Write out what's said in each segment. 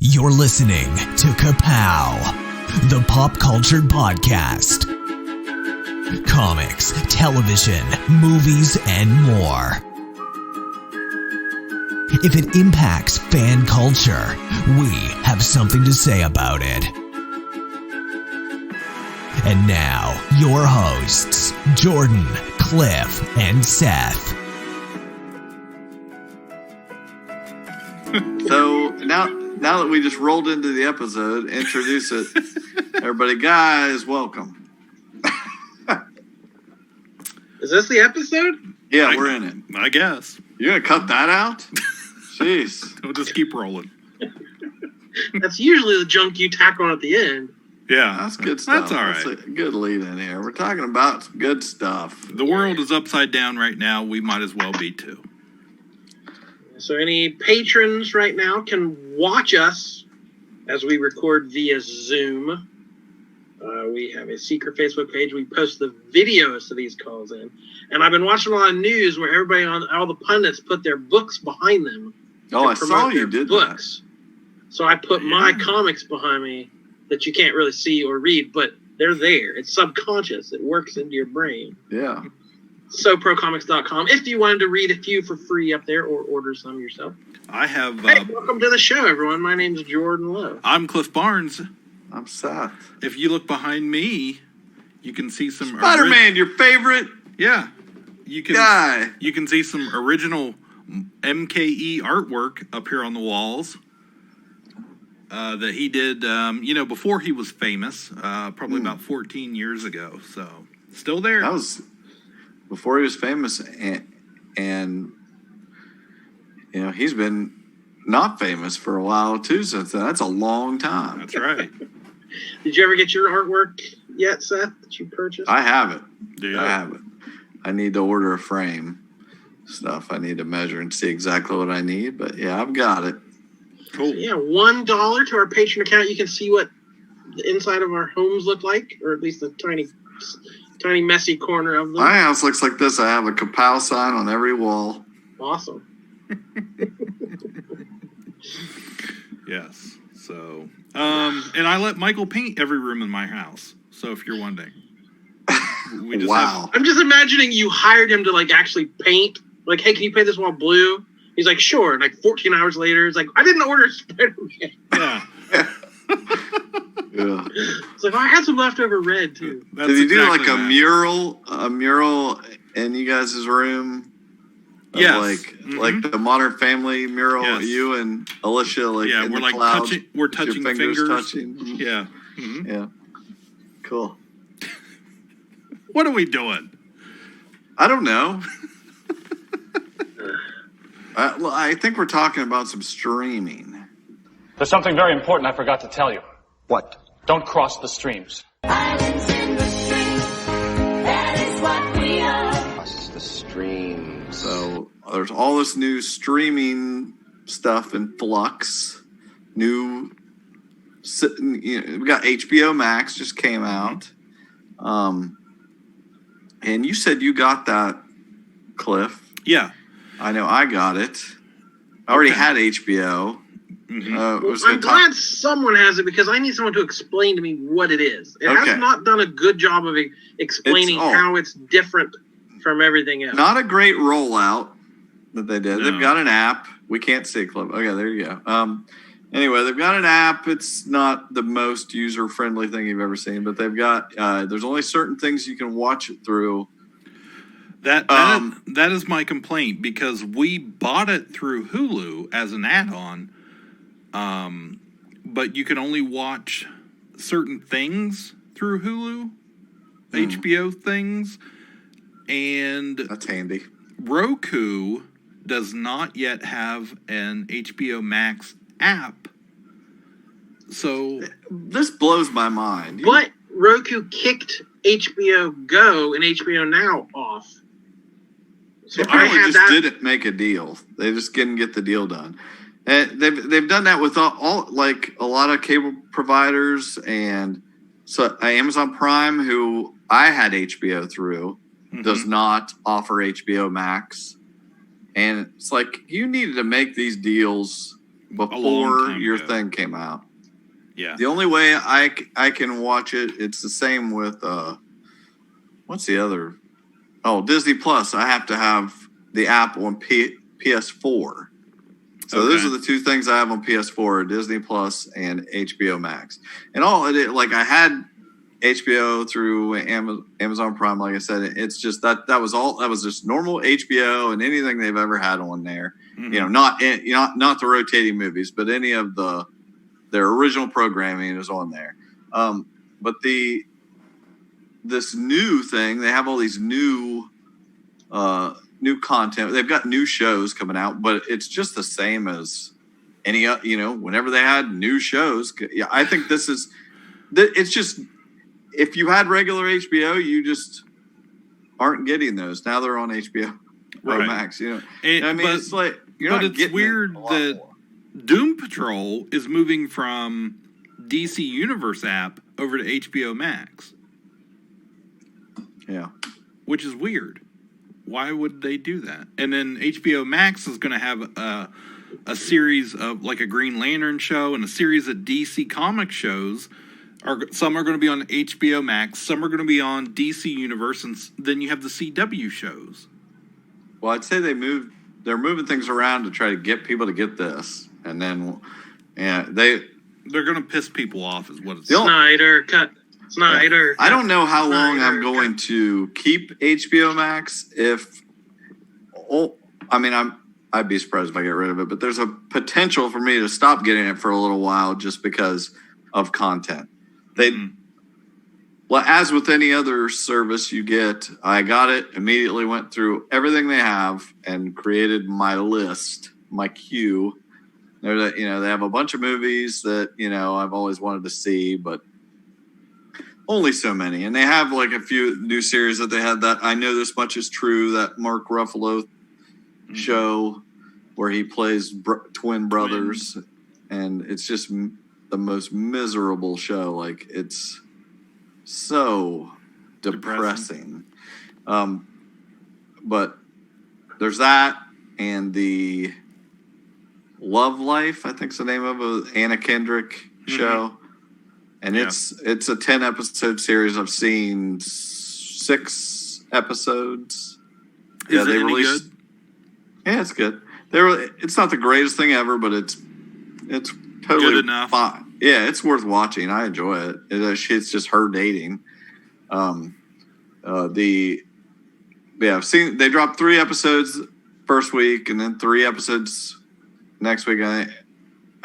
You're listening to Ka-Pow, the pop culture podcast. Comics, television, movies, and more. If it impacts fan culture, we have something to say about it. And now, your hosts, Jordan, Cliff, and Seth. So now that we just rolled into the episode, introduce it. Everybody, guys, welcome. Is this the episode? Yeah, we're in it. I guess. You're going to cut that out? Jeez. We'll just keep rolling. That's usually the junk you tack on at the end. Yeah. That's good stuff. That's all right. That's a good lead in here. We're talking about some good stuff. The world is upside down right now. We might as well be too. So any patrons right now can watch us as we record via Zoom. We have a secret Facebook page. We post the videos to these calls in. And I've been watching a lot of news where everybody on all the pundits put their books behind them. Oh, I saw you did books. So I put my comics behind me that you can't really see or read, but they're there. It's subconscious. It works into your brain. Yeah. So procomics.com if you wanted to read a few for free up there or order some yourself. I have... Hey, welcome to the show, everyone. My name's Jordan Lowe. I'm Cliff Barnes. I'm Seth. If you look behind me, you can see some... Spider-Man, your favorite? Yeah. You can, guy. You can see some original MKE artwork up here on the walls that he did, before he was famous, probably about 14 years ago. So, still there. That was before he was famous, and he's been not famous for a while, too, since then. That's a long time. That's right. Did you ever get your artwork yet, Seth, that you purchased? I have it. Yeah. I have it. I need to order a frame stuff. I need to measure and see exactly what I need. But, yeah, I've got it. Cool. So, yeah, $1 to our Patreon account. You can see what the inside of our homes look like, or at least a tiny messy corner of them. My house looks like this. I have a Ka-Pow sign on every wall. Awesome. Yes. So, and I let Michael paint every room in my house. So if you're wondering, Wow. I'm just imagining you hired him to actually paint. Like, hey, can you paint this wall blue? He's like, sure. And 14 hours later, it's like, I didn't order Spider-Man. Yeah. Yeah. It's like, I had some leftover red too. That's Did you do exactly a mural in you guys' room? Yes. Like the Modern Family mural, Yes. You and Alicia, yeah, in we're the clouds, we're touching your fingers. touching. Yeah. Mm-hmm. Yeah. Cool. What are we doing? I don't know. I think we're talking about some streaming. There's something very important I forgot to tell you. What? Don't cross the streams. Islands in the stream, that is what we are. Cross the streams. So there's all this new streaming stuff in flux. We got HBO Max just came out. And you said you got that, Cliff. Yeah. I know I got it. I already had HBO. Mm-hmm. I'm glad someone has it because I need someone to explain to me what it is. It has not done a good job of explaining how it's different from everything else. Not a great rollout that they did. No. They've got an app. We can't see it, Cliff. Okay, there you go. Anyway, they've got an app. It's not the most user-friendly thing you've ever seen, but they've got there's only certain things you can watch it through. That is my complaint because we bought it through Hulu as an add-on, but you can only watch certain things through Hulu, HBO things, and That's handy. Roku does not yet have an HBO Max app. So This blows my mind. But Roku kicked HBO Go and HBO Now off. So They apparently didn't make a deal. They just didn't get the deal done. And they've done that with all a lot of cable providers, and so Amazon Prime, who I had HBO through, does not offer HBO Max. And it's like, you needed to make these deals before time your ago. thing came out. Yeah. The only way I can watch it, it's the same with what's the other? Oh, Disney Plus. I have to have the app on PS4. So those are the two things I have on PS4: Disney Plus and HBO Max. And I had HBO through Amazon Prime. Like I said, it's just that was just normal HBO and anything they've ever had on there. Mm-hmm. Not the rotating movies, but any of their original programming is on there. But this new thing, they have all these new content. They've got new shows coming out, but it's just the same as any, whenever they had new shows. Yeah, I think it's just, if you had regular HBO, you just aren't getting those. Now they're on HBO Max, it's like, but it's weird that Doom Patrol is moving from DC Universe app over to HBO Max. Yeah. Which is weird. Why would they do that? And then HBO Max is going to have a series of like a Green Lantern show and a series of DC comic shows. Some are going to be on HBO Max, some are going to be on DC Universe, and then you have the CW shows. Well, I'd say they're moving things around to try to get people to get this, and then they're going to piss people off, is what it's. Snyder. I don't know how long I'm going to keep HBO Max. I'd be surprised if I get rid of it, but there's a potential for me to stop getting it for a little while just because of content. Well, as with any other service you get, I got it, immediately went through everything they have and created my list, my queue. They have a bunch of movies that, I've always wanted to see, but only so many. And they have like a few new series that they had that I Know This Much Is True, that Mark Ruffalo show where he plays twin brothers. And it's just the most miserable show. Like, it's so depressing. But there's that, and the Love Life, I think's the name of it, Anna Kendrick show. And it's a 10-episode series. I've seen 6 episodes. Is it any good? Yeah, it's good. It's not the greatest thing ever, but it's totally good enough. Fine. Yeah, it's worth watching. I enjoy it. It's just her dating. I've seen they dropped 3 episodes first week, and then 3 episodes next week. I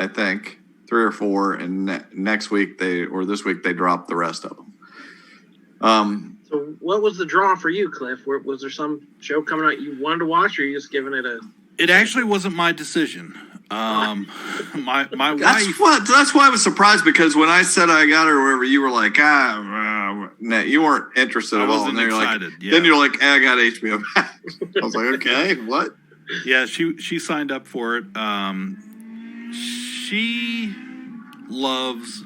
think 3 or 4, and next week this week they dropped the rest of them. So what was the draw for you, Cliff? Was there some show coming out you wanted to watch, or are you just giving it a... It actually wasn't my decision. My wife... That's why I was surprised, because when I said I got it or whatever, you were like, no, you weren't interested at all. And then excited. Then you're like, I got HBO Max. I was like, okay, what? Yeah, she signed up for it. She loves...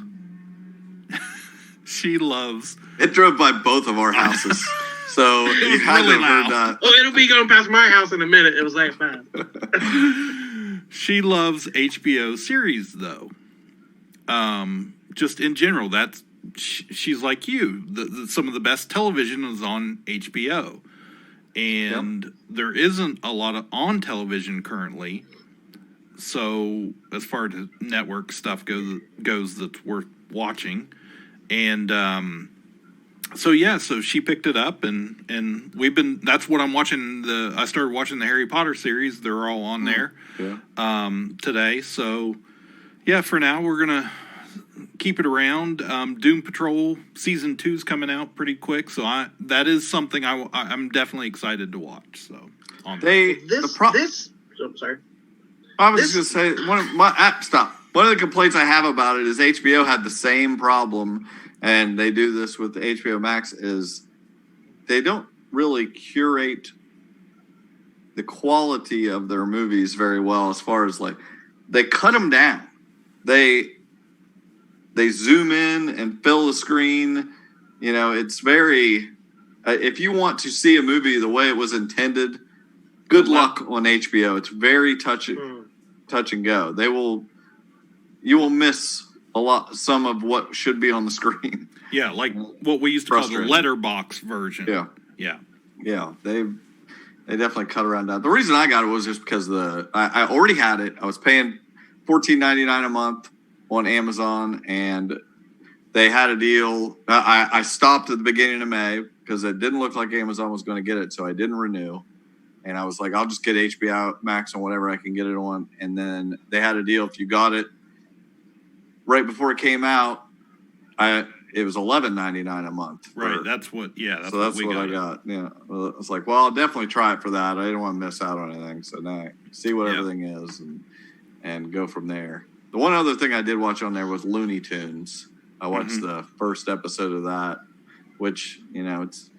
It drove by both of our houses. So you had really to have heard that. Oh, it'll be going past my house in a minute. It was that fast. She loves HBO series, though. Just in general, she's like you. Some of the best television is on HBO. And there isn't a lot on television currently. So as far as network stuff goes that's worth watching. And so she picked it up, and that's what I'm watching. I started watching the Harry Potter series. They're all on there today. So yeah, for now we're going to keep it around. Doom Patrol Season 2 is coming out pretty quick. So that is something I'm definitely excited to watch. So sorry. I was just going to say, one of the complaints I have about it is HBO had the same problem, and they do this with HBO Max, is they don't really curate the quality of their movies very well, as far as like, they cut them down. They zoom in and fill the screen. It's very, if you want to see a movie the way it was intended, good luck on HBO. It's very touch and go. They will you will miss some of what should be on the screen. Yeah, like what we used to call the letterbox version. Yeah. They definitely cut around that. The reason I got it was just because I already had it. I was paying $14.99 a month on Amazon, and they had a deal. I stopped at the beginning of May because it didn't look like Amazon was going to get it, so I didn't renew. And I was like, I'll just get HBO Max on whatever I can get it on. And then they had a deal. If you got it right before it came out, it was $11.99 a month. Right. That's what I got. Yeah. Well, I was like, well, I'll definitely try it for that. I didn't want to miss out on anything. So now see what everything is and go from there. The one other thing I did watch on there was Looney Tunes. I watched the first episode of that, which, it's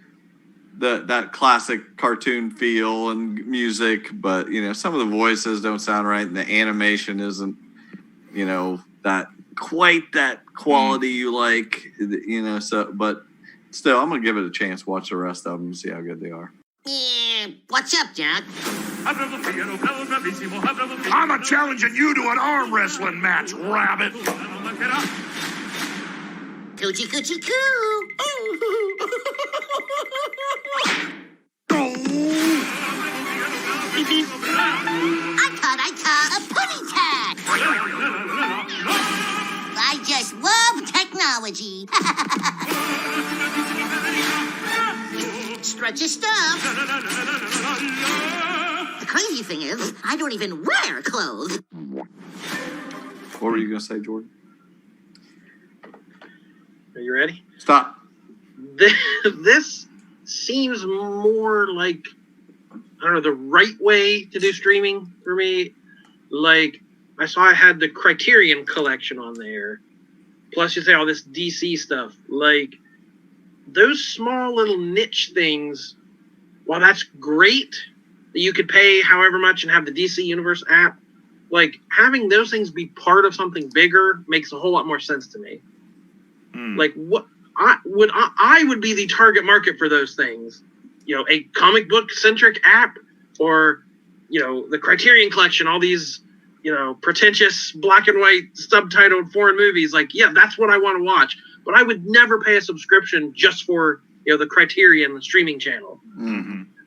that classic cartoon feel and music, but, some of the voices don't sound right and the animation isn't, that quality you like, so, but still, I'm going to give it a chance, watch the rest of them and see how good they are. Yeah, what's up, Jack? I'm challenging you to an arm wrestling match, rabbit. Coochie coochie coo. I caught a putty cat. I just love technology. Stretch your stuff. The crazy thing is, I don't even wear clothes. What were you going to say, Jordan? Are you ready? Stop. This seems more like, I don't know, the right way to do streaming for me. Like, I saw I had the Criterion collection on there. Plus, you say all this DC stuff. Like, those small little niche things, while that's great that you could pay however much and have the DC Universe app, like, having those things be part of something bigger makes a whole lot more sense to me. Like, what I would be the target market for those things. A comic book centric app, or the Criterion collection, all these pretentious black and white subtitled foreign movies. Like, yeah, that's what I want to watch. But I would never pay a subscription just for the Criterion streaming channel.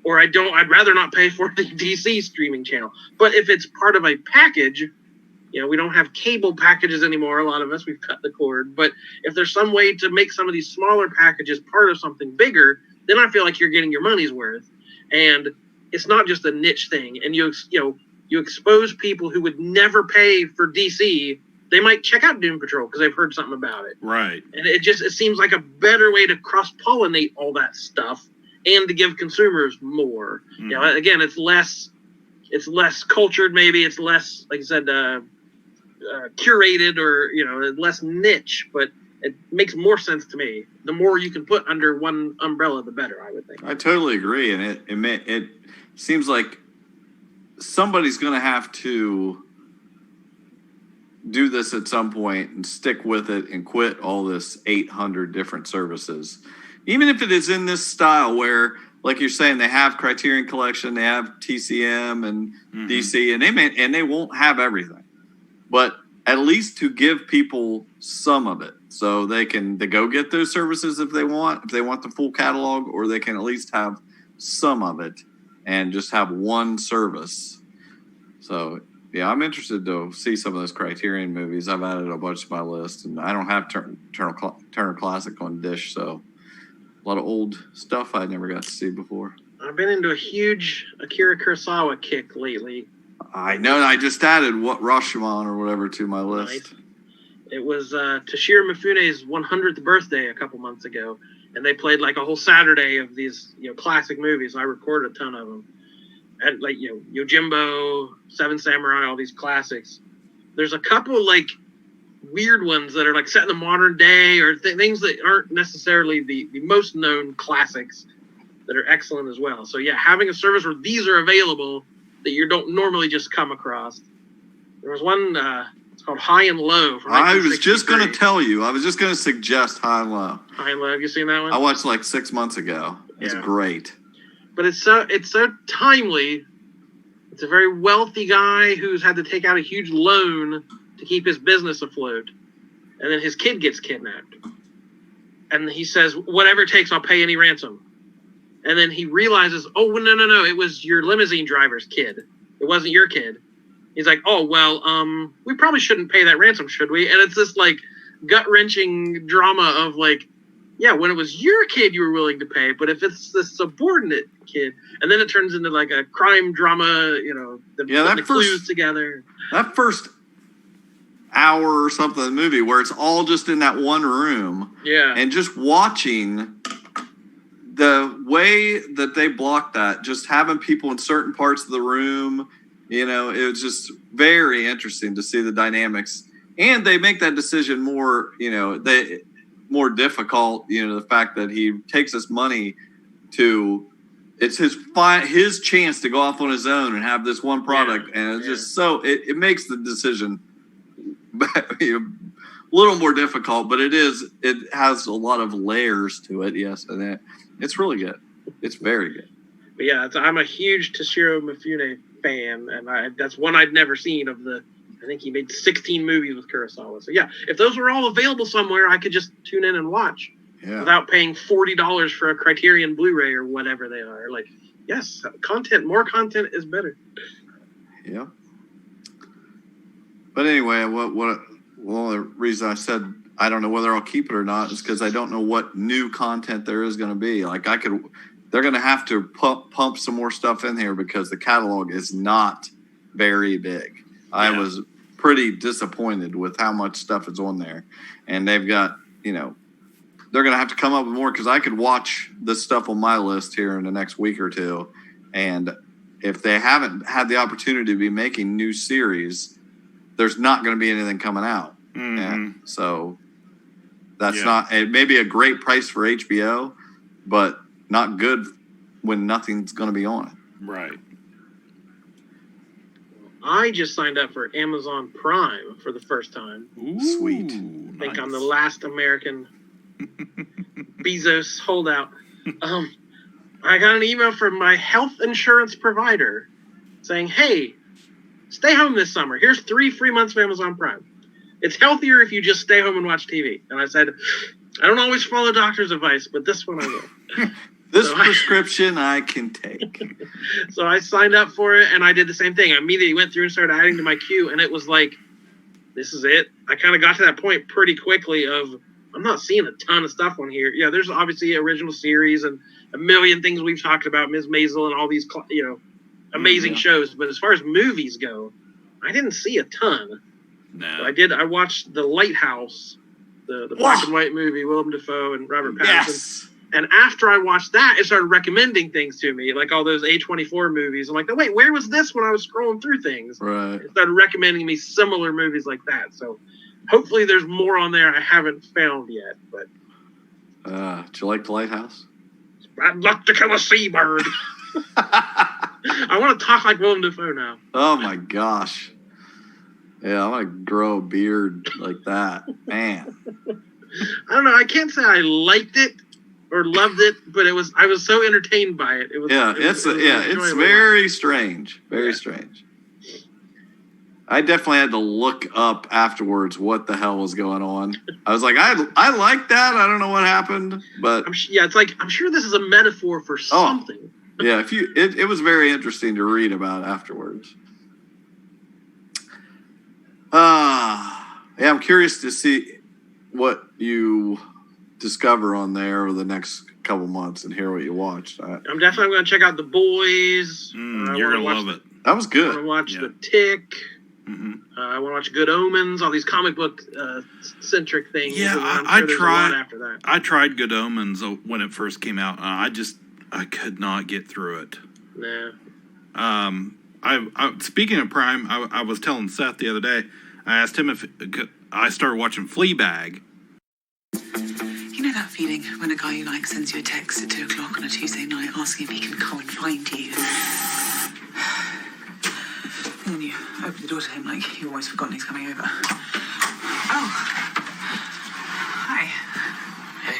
Or I'd rather not pay for the DC streaming channel. But if it's part of a package, we don't have cable packages anymore. A lot of us, we've cut the cord. But if there's some way to make some of these smaller packages part of something bigger, then I feel like you're getting your money's worth. And it's not just a niche thing. And you expose people who would never pay for DC. They might check out Doom Patrol because they've heard something about it. Right. And it seems like a better way to cross-pollinate all that stuff and to give consumers more. Again, it's less cultured, maybe. It's less, like I said, curated, or less niche, but it makes more sense to me. The more you can put under one umbrella, the better, I would think. I totally agree, and it seems like somebody's going to have to do this at some point and stick with it and quit all this 800 different services, even if it is in this style where, like you're saying, they have Criterion Collection, they have TCM and DC, and they won't have everything. But at least to give people some of it, so they go get those services if they want the full catalog, or they can at least have some of it and just have one service. So yeah, I'm interested to see some of those Criterion movies. I've added a bunch to my list, and I don't have Turner Classic on Dish, so a lot of old stuff I never got to see before. I've been into a huge Akira Kurosawa kick lately. I know. I just added Rashomon or whatever to my list. Right. It was Toshiro Mifune's 100th birthday a couple months ago, and they played like a whole Saturday of these classic movies. I recorded a ton of them. And like Yojimbo, Seven Samurai, all these classics. There's a couple like weird ones that are like set in the modern day, or things that aren't necessarily the most known classics that are excellent as well. So yeah, having a service where these are available that you don't normally just come across. There was one, it's called High and Low. From I was just going to tell you. I was just going to suggest High and Low. High and Low. Have you seen that one? I watched like 6 months ago. It's great. But it's so timely. It's a very wealthy guy who's had to take out a huge loan to keep his business afloat. And then his kid gets kidnapped. And he says, whatever it takes, I'll pay any ransom. And then he realizes, oh, no, it was your limousine driver's kid. It wasn't your kid. He's like, oh, well, we probably shouldn't pay that ransom, should we? And it's this, like, gut-wrenching drama of, like, yeah, when it was your kid you were willing to pay, but if it's the subordinate kid, and then it turns into, like, a crime drama, you know, the clues together. That first hour or something of the movie where it's all just in that one room. Yeah. And just watching the way that they blocked that, just having people in certain parts of the room, you know, it was just very interesting to see the dynamics. And they make that decision more, you know, more difficult, you know, the fact that he takes this money it's his chance to go off on his own and have this one product. And it's just so, it makes the decision a little more difficult, but it has a lot of layers to it. Yes. And it's really good. It's very good. But yeah, I'm a huge Toshiro Mifune fan, and that's one I'd never seen of the. I think he made 16 movies with Kurosawa. So yeah, if those were all available somewhere, I could just tune in and watch without paying $40 for a Criterion Blu-ray or whatever they are. Like, yes, more content is better. Yeah. But anyway, the reason I said I don't know whether I'll keep it or not is because I don't know what new content there is going to be. Like they're going to have to pump some more stuff in here because the catalog is not very big. Yeah. I was pretty disappointed with how much stuff is on there. And they've got, you know, they're going to have to come up with more because I could watch this stuff on my list here in the next week or two. And if they haven't had the opportunity to be making new series, there's not going to be anything coming out. Mm-hmm. Yeah. So that's not, it may be a great price for HBO, but not good when nothing's going to be on it. Right. I just signed up for Amazon Prime for the first time. Ooh, sweet. I think I'm the last American Bezos holdout. I got an email from my health insurance provider saying, hey, stay home this summer. Here's 3 free months of Amazon Prime. It's healthier if you just stay home and watch TV. And I said, I don't always follow doctor's advice, but this one I will. This prescription I can take. So I signed up for it, and I did the same thing. I immediately went through and started adding to my queue, and it was like, this is it. I kind of got to that point pretty quickly of, I'm not seeing a ton of stuff on here. Yeah, there's obviously original series and a million things we've talked about, Ms. Maisel and all these, you know, amazing shows. But as far as movies go, I didn't see a ton. No. I watched The Lighthouse, the black and white movie, Willem Dafoe and Robert Pattinson. Yes. And after I watched that, it started recommending things to me, like all those A24 movies. I'm like, wait, where was this when I was scrolling through things? Right. It started recommending me similar movies like that. So hopefully there's more on there I haven't found yet. But did you like The Lighthouse? I'd love to kill a seabird. I want to talk like Willem Dafoe now. Oh, my gosh. Yeah, I want to grow a beard like that. Man. I don't know. I can't say I liked it or loved it, but I was so entertained by it. It's very strange. Very strange. I definitely had to look up afterwards what the hell was going on. I was like, I like that. I don't know what happened, but it's like I'm sure this is a metaphor for something. Yeah, it was very interesting to read about afterwards. Yeah, I'm curious to see what you discover on there over the next couple months and hear what you watched. I'm definitely going to check out The Boys. You're going to love it. That was good. I want to watch The Tick. Mm-hmm. I want to watch Good Omens, all these comic book centric things. Yeah, I tried Good Omens when it first came out. I could not get through it. Nah. Speaking of Prime, I was telling Seth the other day, I asked him if I started watching Fleabag. You know that feeling when a guy you like sends you a text at 2 o'clock on a Tuesday night asking if he can come and find you? And then you open the door to him like you've always forgotten he's coming over. Oh. Hi. Hey.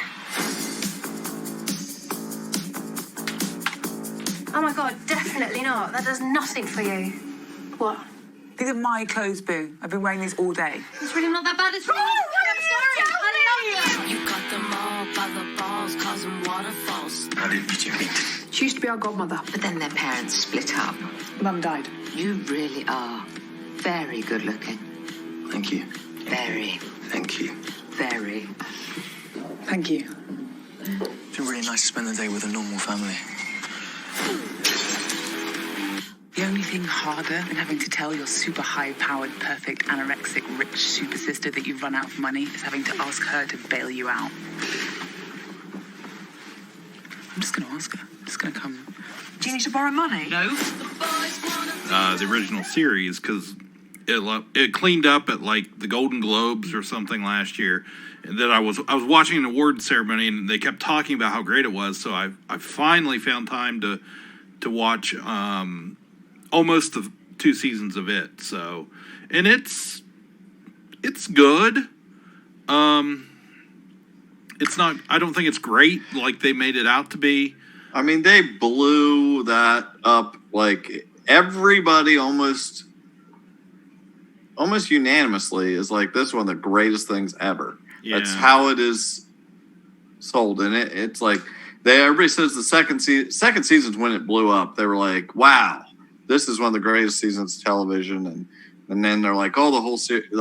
Oh my God, definitely not. That does nothing for you. What? These are my clothes, Boo. I've been wearing these all day. It's really not that bad. It's really not that bad. You got them all by the balls, causing waterfalls. How did you meet? She used to be our godmother. But then their parents split up. Mum died. You really are very good looking. Thank you. Very, Thank you. very. Thank you. It's been really nice to spend the day with a normal family. The only thing harder than having to tell your super high-powered, perfect, anorexic, rich super sister that you've run out of money is having to ask her to bail you out. I'm just going to ask her. I'm just going to come. Do you need to borrow money? No. The original series, because it cleaned up at like the Golden Globes or something last year. And then I was watching an award ceremony, and they kept talking about how great it was. So I finally found time to watch almost the 2 seasons of it. So, and it's good. It's not. I don't think it's great like they made it out to be. I mean, they blew that up. Like everybody almost unanimously is like, this is one of the greatest things ever. Yeah. That's how it is sold, and it's like everybody says the second season's when it blew up. They were like, wow, this is one of the greatest seasons of television, and then they're like, oh, the whole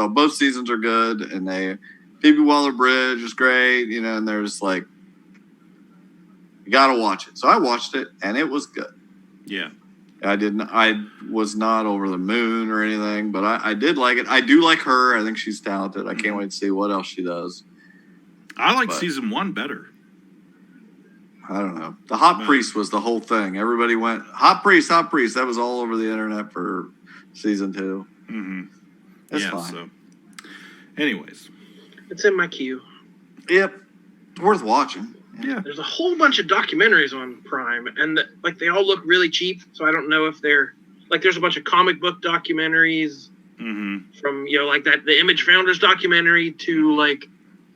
both seasons are good, and Phoebe Waller-Bridge is great, and they're just like, you got to watch it. So I watched it, and it was good. Yeah. I was not over the moon or anything, but I did like it. I do like her. I think she's talented. I can't wait to see what else she does. I like season 1 better. I don't know. The hot priest was the whole thing. Everybody went, hot priest, hot priest. That was all over the internet for season 2. Mm-hmm. It's fine. So, anyways. It's in my queue. Yep. It's worth watching. Yeah. There's a whole bunch of documentaries on Prime, and they all look really cheap. So I don't know if they're there's a bunch of comic book documentaries from like that the Image Founders documentary to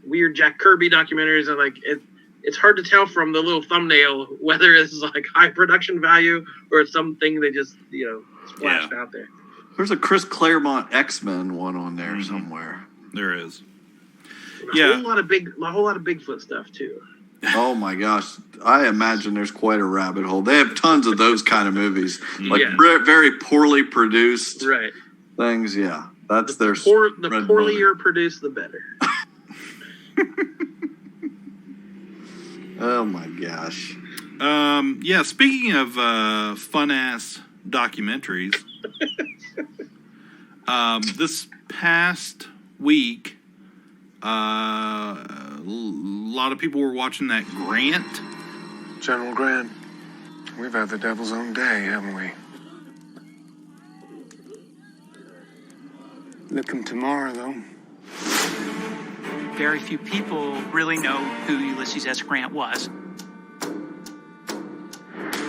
weird Jack Kirby documentaries, and it's hard to tell from the little thumbnail whether it's high production value or it's something they just splashed out there. There's a Chris Claremont X-Men one on there somewhere. There is. A whole lot of Bigfoot stuff too. Oh my gosh. I imagine there's quite a rabbit hole. They have tons of those kind of movies. Very poorly produced things. Yeah. That's their the poorly you're produced, the better. Oh my gosh. Speaking of fun-ass documentaries, this past week, a lot of people were watching that Grant. General Grant, we've had the devil's own day, haven't we? Looking tomorrow, though. Very few people really know who Ulysses S. Grant was.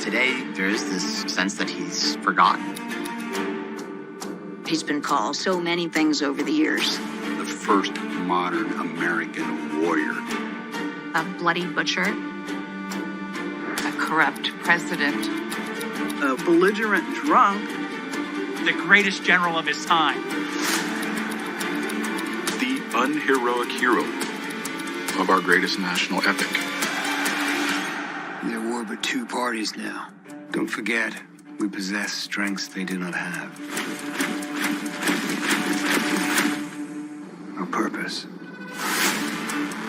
Today, there is this sense that he's forgotten. He's been called so many things over the years. The first modern American warrior. A bloody butcher. A corrupt president. A belligerent drunk. The greatest general of his time. The unheroic hero of our greatest national epic. There were but two parties now. Don't forget, we possess strengths they do not have. A purpose.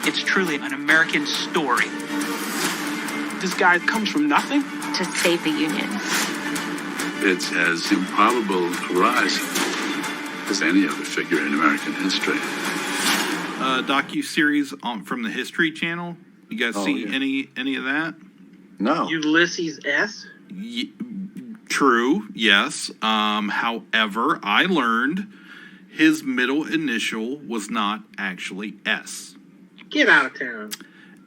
It's truly an American story. This guy comes from nothing to save the Union. It's as improbable a rise as any other figure in American history. Docu-series from the History Channel. You guys see any of that? No. Ulysses S? True, yes. However, I learned his middle initial was not actually S. Get out of town.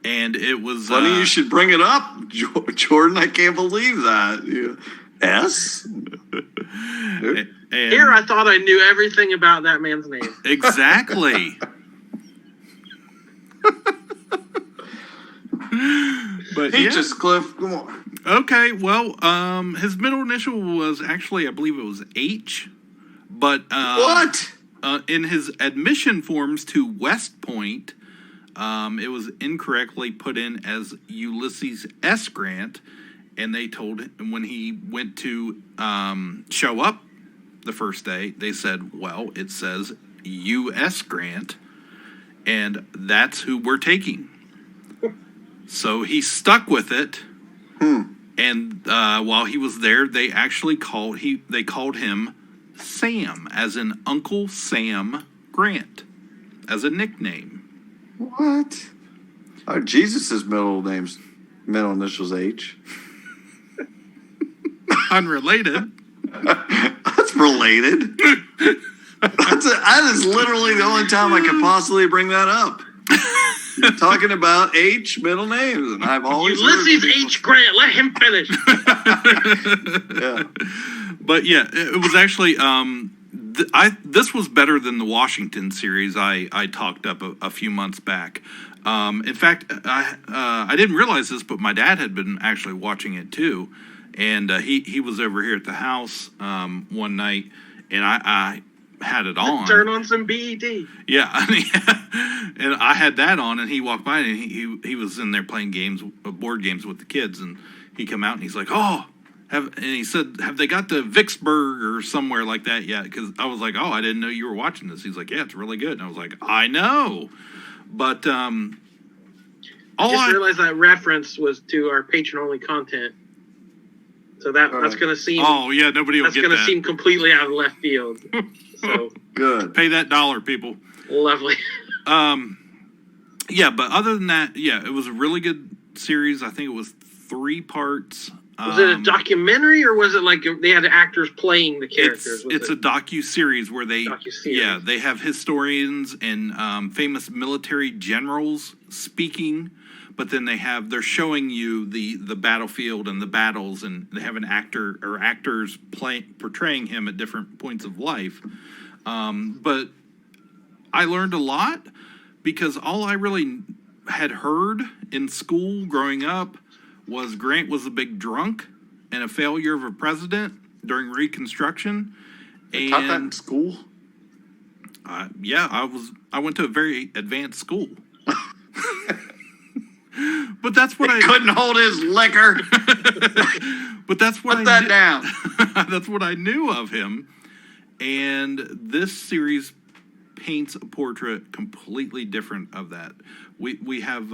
And it was... Funny you should bring it up, Jordan. I can't believe that. S? And here I thought I knew everything about that man's name. Exactly. But Cliff, come on. Okay, well, his middle initial was actually, I believe it was H, But what? In his admission forms to West Point, it was incorrectly put in as Ulysses S. Grant, and they told him when he went to show up the first day, they said, well, it says U.S. Grant, and that's who we're taking. So he stuck with it, and while he was there, they actually called him Sam, as in Uncle Sam Grant, as a nickname. What? Oh, Jesus' middle initials H. Unrelated. That's related. That is literally the only time I could possibly bring that up. You're talking about H middle names, and I've always Ulysses H. Grant. Let him finish. Yeah. But yeah, it was actually this was better than the Washington series I talked up a few months back. In fact, I didn't realize this, but my dad had been actually watching it too, and he was over here at the house one night, and I had it on. Turn on some BET. Yeah, and I had that on, and he walked by, and he was in there playing board games with the kids, and he come out, and he's like, oh. And he said, have they got to Vicksburg or somewhere like that yet? Because I was like, oh, I didn't know you were watching this. He's like, yeah, it's really good. And I was like, I know. But I just realized that reference was to our patron-only content. So that's going to seem... Oh, yeah, nobody will get that. That's going to seem completely out of left field. So good. Pay that $1, people. Lovely. Yeah, but other than that, yeah, it was a really good series. I think it was 3 parts. Was it a documentary, or was it like they had actors playing the characters? It's a docu-series where they have historians and famous military generals speaking, but then they're showing you the battlefield and the battles, and they have an actor or actors portraying him at different points of life. But I learned a lot because all I really had heard in school growing up was Grant was a big drunk and a failure of a president during Reconstruction. They taught that in school? Yeah, I went to a very advanced school. But that's what I couldn't hold his liquor. But that's what Put that down. That's what I knew of him. And this series paints a portrait completely different of that. We have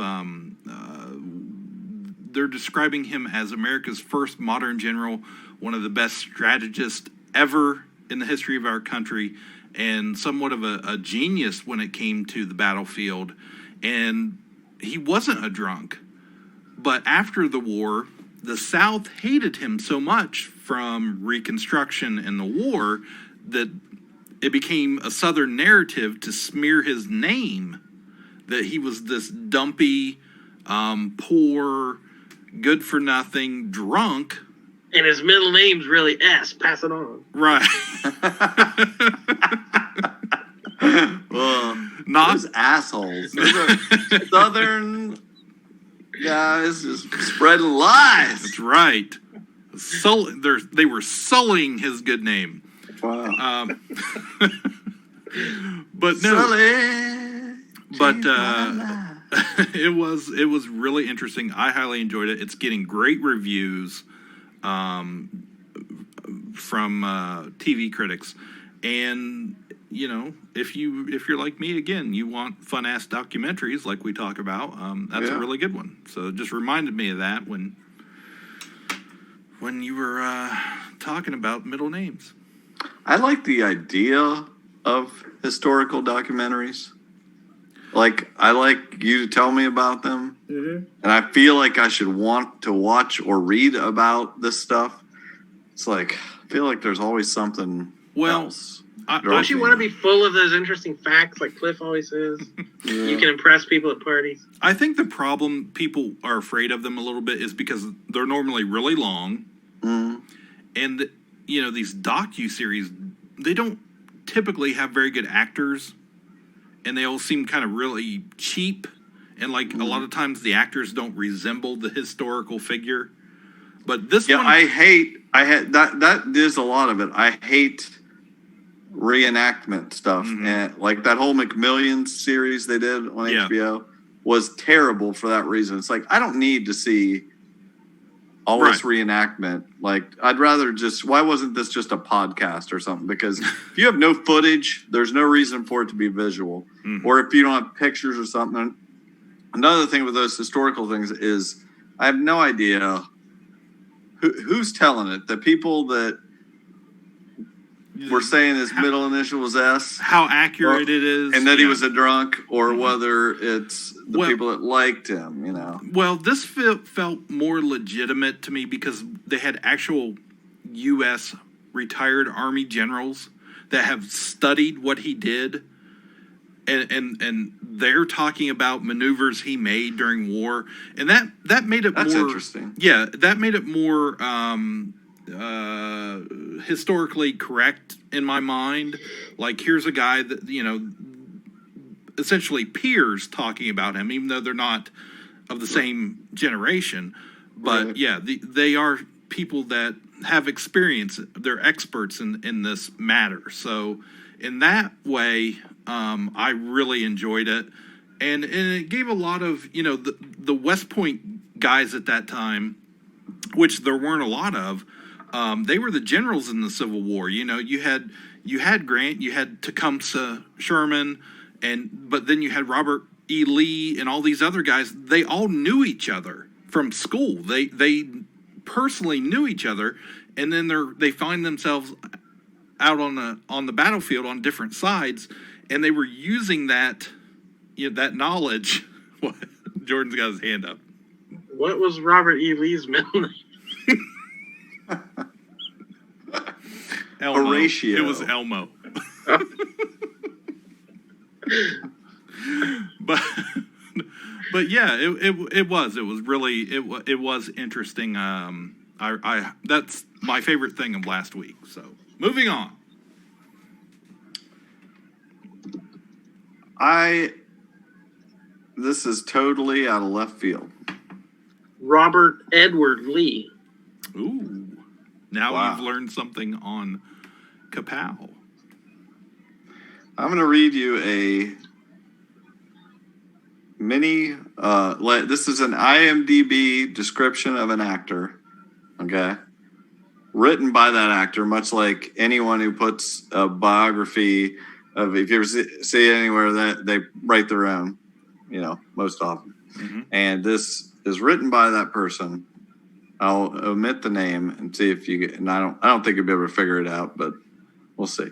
they're describing him as America's first modern general, one of the best strategists ever in the history of our country, and somewhat of a genius when it came to the battlefield. And he wasn't a drunk. But after the war, the South hated him so much from Reconstruction and the war that it became a Southern narrative to smear his name, that he was this dumpy, poor, good-for-nothing drunk. And his middle name's really S. Pass it on. Right. Well, those assholes. Those are Southern guys just spreading lies. That's right. They were sullying his good name. Wow. But no. But it was really interesting. I highly enjoyed it. It's getting great reviews from TV critics, and you know, if you're like me, again, you want fun ass documentaries like we talk about. That's a really good one. So it just reminded me of that when you were talking about middle names. I like the idea of historical documentaries. Like, I like you to tell me about them. Mm-hmm. And I feel like I should want to watch or read about this stuff. It's like, I feel like there's always something else. Don't you want to be full of those interesting facts like Cliff always says? Yeah. You can impress people at parties. I think the problem people are afraid of them a little bit is because they're normally really long. Mm. And, you know, these docu-series, they don't typically have very good actors. And they all seem kind of really cheap. And, like, a lot of times the actors don't resemble the historical figure. But this one... I hate that is a lot of it. I hate reenactment stuff, and like that whole McMillions series they did on HBO was terrible for that reason. It's like, I don't need to see all this reenactment. Like, I'd rather just, why wasn't this just a podcast or something? Because if you have no footage, there's no reason for it to be visual. Or if you don't have pictures or something. Another thing with those historical things is I have no idea who's telling it. The people that were saying his middle initial was S. How accurate it is. And that he was a drunk, or whether it's the people that liked him, you know. Well, this felt more legitimate to me because they had actual U.S. retired Army generals that have studied what he did. And they're talking about maneuvers he made during war. And that made it That's more... interesting. Yeah, that made it more... historically correct in my mind. Like, here's a guy that, you know, essentially peers talking about him, even though they're not of the same generation. But they are people that have experience. They're experts in this matter. So in that way, I really enjoyed it. And it gave a lot of, you know, the West Point guys at that time, which there weren't a lot of, they were the generals in the Civil War. You know, you had Grant, you had Tecumseh Sherman, but then you had Robert E. Lee and all these other guys. They all knew each other from school. They personally knew each other, and then they find themselves out on the battlefield on different sides, and they were using that, you know, that knowledge. Jordan's got his hand up. What was Robert E. Lee's middle name? Elmo. Horatio. It was Elmo. but yeah, it was really it was interesting. I that's my favorite thing of last week. So moving on. This is totally out of left field. Robert Edward Lee. Ooh. Now you've learned something on Ka-Pow. I'm going to read you a mini, this is an IMDb description of an actor, okay? Written by that actor, much like anyone who puts a biography of, if you ever see it anywhere, that they write their own, you know, most often. And this is written by that person. I'll omit the name and see if you get, and I don't think you'll be able to figure it out, but we'll see.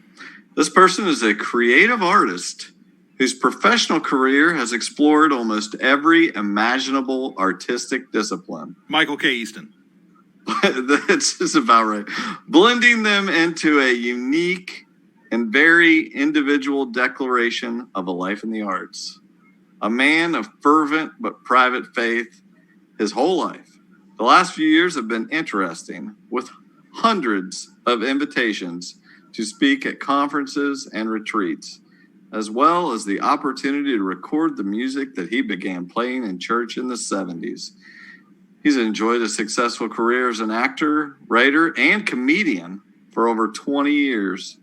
This person is a creative artist whose professional career has explored almost every imaginable artistic discipline. Michael K. Easton. That's just about right. Blending them into a unique and very individual declaration of a life in the arts. A man of fervent but private faith his whole life. The last few years have been interesting, with hundreds of invitations to speak at conferences and retreats, as well as the opportunity to record the music that he began playing in church in the 70s. He's enjoyed a successful career as an actor, writer, and comedian for over 20 years,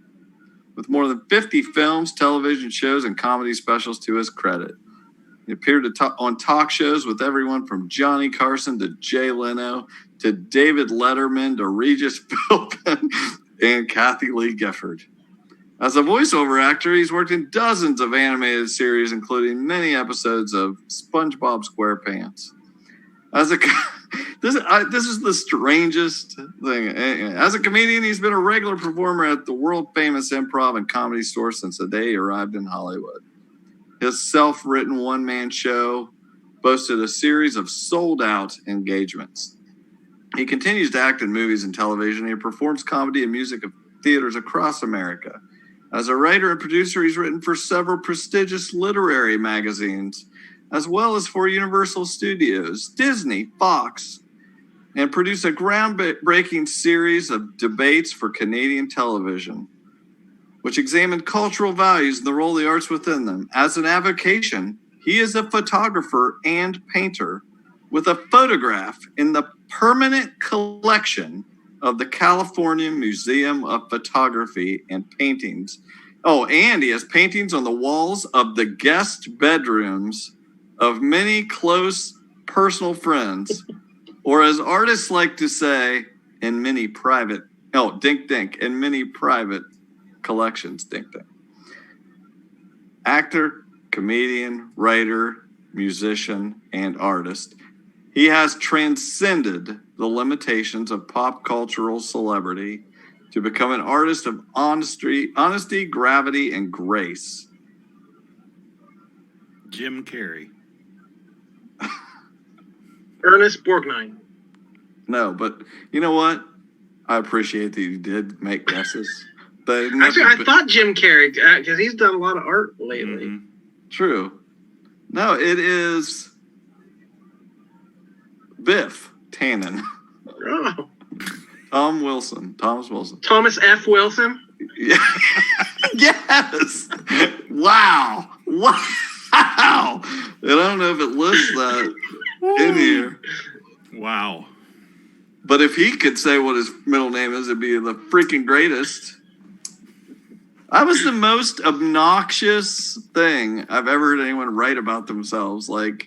with more than 50 films, television shows, and comedy specials to his credit. He appeared on talk shows with everyone from Johnny Carson to Jay Leno to David Letterman to Regis Philbin and Kathy Lee Gifford. As a voiceover actor, he's worked in dozens of animated series, including many episodes of SpongeBob SquarePants. This is the strangest thing. As a comedian, he's been a regular performer at the world-famous improv and comedy store since the day he arrived in Hollywood. His self-written one-man show boasted a series of sold-out engagements. He continues to act in movies and television. He performs comedy and music at theaters across America. As a writer and producer, he's written for several prestigious literary magazines, as well as for Universal Studios, Disney, Fox, and produced a groundbreaking series of debates for Canadian television, which examined cultural values and the role of the arts within them. As an avocation, he is a photographer and painter with a photograph in the permanent collection of the California Museum of Photography and Paintings. Oh, and he has paintings on the walls of the guest bedrooms of many close personal friends, or as artists like to say, in many private, in many private collections, dink dink. Actor, comedian, writer, musician, and artist, he has transcended the limitations of pop cultural celebrity to become an artist of honesty, gravity, and grace. Jim Carrey. Ernest Borgnine. No, but you know what? I appreciate that you did make guesses. Actually, I thought Jim Carrey, because he's done a lot of art lately. Mm-hmm. True. No, it is Biff Tannen. Oh. Thomas Wilson. Thomas F. Wilson? Yeah. Yes. Wow. And I don't know if it lists that in here. Wow. But if he could say what his middle name is, it'd be the freaking greatest. That was the most obnoxious thing I've ever heard anyone write about themselves. Like,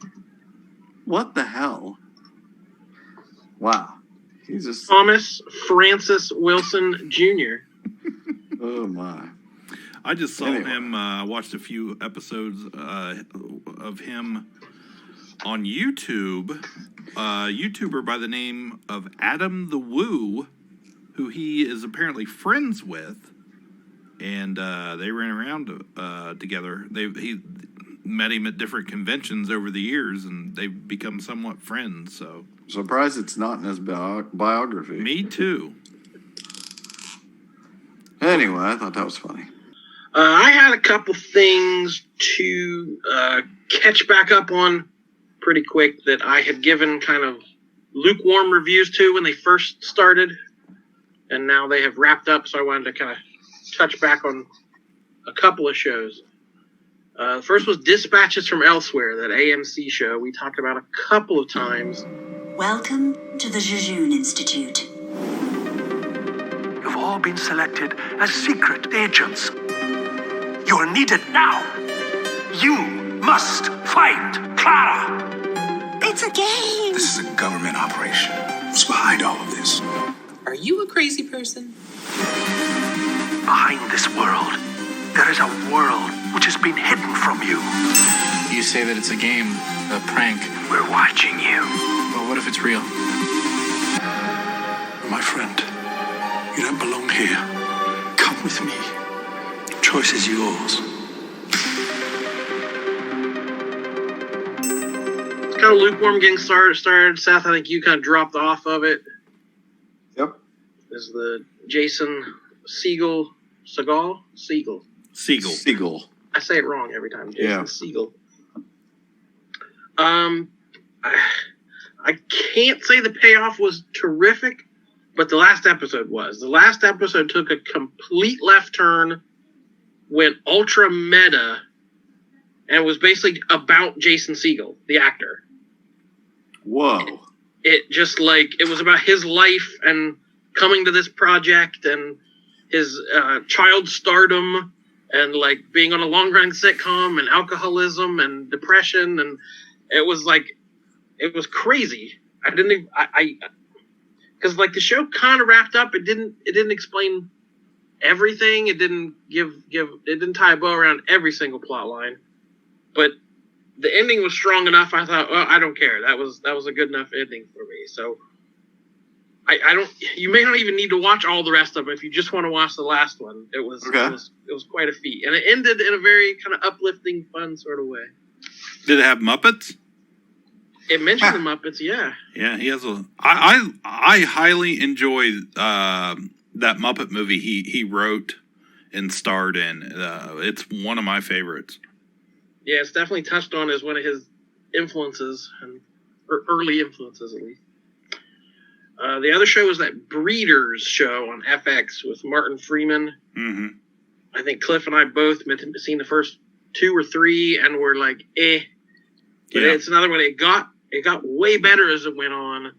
what the hell? Wow. He's just Thomas Francis Wilson Jr. Oh, my. I just saw him, watched a few episodes of him on YouTube. A YouTuber by the name of Adam the Woo, who he is apparently friends with. And they ran around together. He met him at different conventions over the years, and they've become somewhat friends. So surprised it's not in his biography. Me too. Anyway, I thought that was funny. I had a couple things to catch back up on pretty quick that I had given kind of lukewarm reviews to when they first started, and now they have wrapped up. So I wanted to kind of touch back on a couple of shows. The first was Dispatches from Elsewhere, that AMC show we talked about a couple of times. Welcome to the Jejune Institute. You've all been selected as secret agents. You are needed now. You must find Clara. It's a game. This is a government operation. What's behind all of this? Are you a crazy person? Behind this world, there is a world which has been hidden from you. You say that it's a game, a prank. We're watching you. Well, what if it's real? My friend, you don't belong here. Come with me. Choice is yours. It's kind of lukewarm getting started. Seth, I think you kind of dropped off of it. Yep. Is the Jason Segel. I say it wrong every time. Jason Segel. I can't say the payoff was terrific, but the last episode was. The last episode took a complete left turn, went ultra meta, and was basically about Jason Segel, the actor. Whoa. It just it was about his life and coming to this project and his child stardom and being on a long running sitcom and alcoholism and depression, and it was crazy. Because the show kind of wrapped up. It didn't explain everything. It didn't it didn't tie a bow around every single plot line, but the ending was strong enough. I thought, well, I don't care. That was a good enough ending for me. So I don't. You may not even need to watch all the rest of it if you just want to watch the last one. It was quite a feat, and it ended in a very kind of uplifting, fun sort of way. Did it have Muppets? It mentioned the Muppets, yeah. Yeah, he has a. I highly enjoy that Muppet movie he wrote and starred in. It's one of my favorites. Yeah, it's definitely touched on as one of his influences, or early influences at least. The other show was that Breeders show on FX with Martin Freeman. Mm-hmm. I think Cliff and I both seen the first 2 or 3 and were like, eh. But it's another one. It got way better as it went on.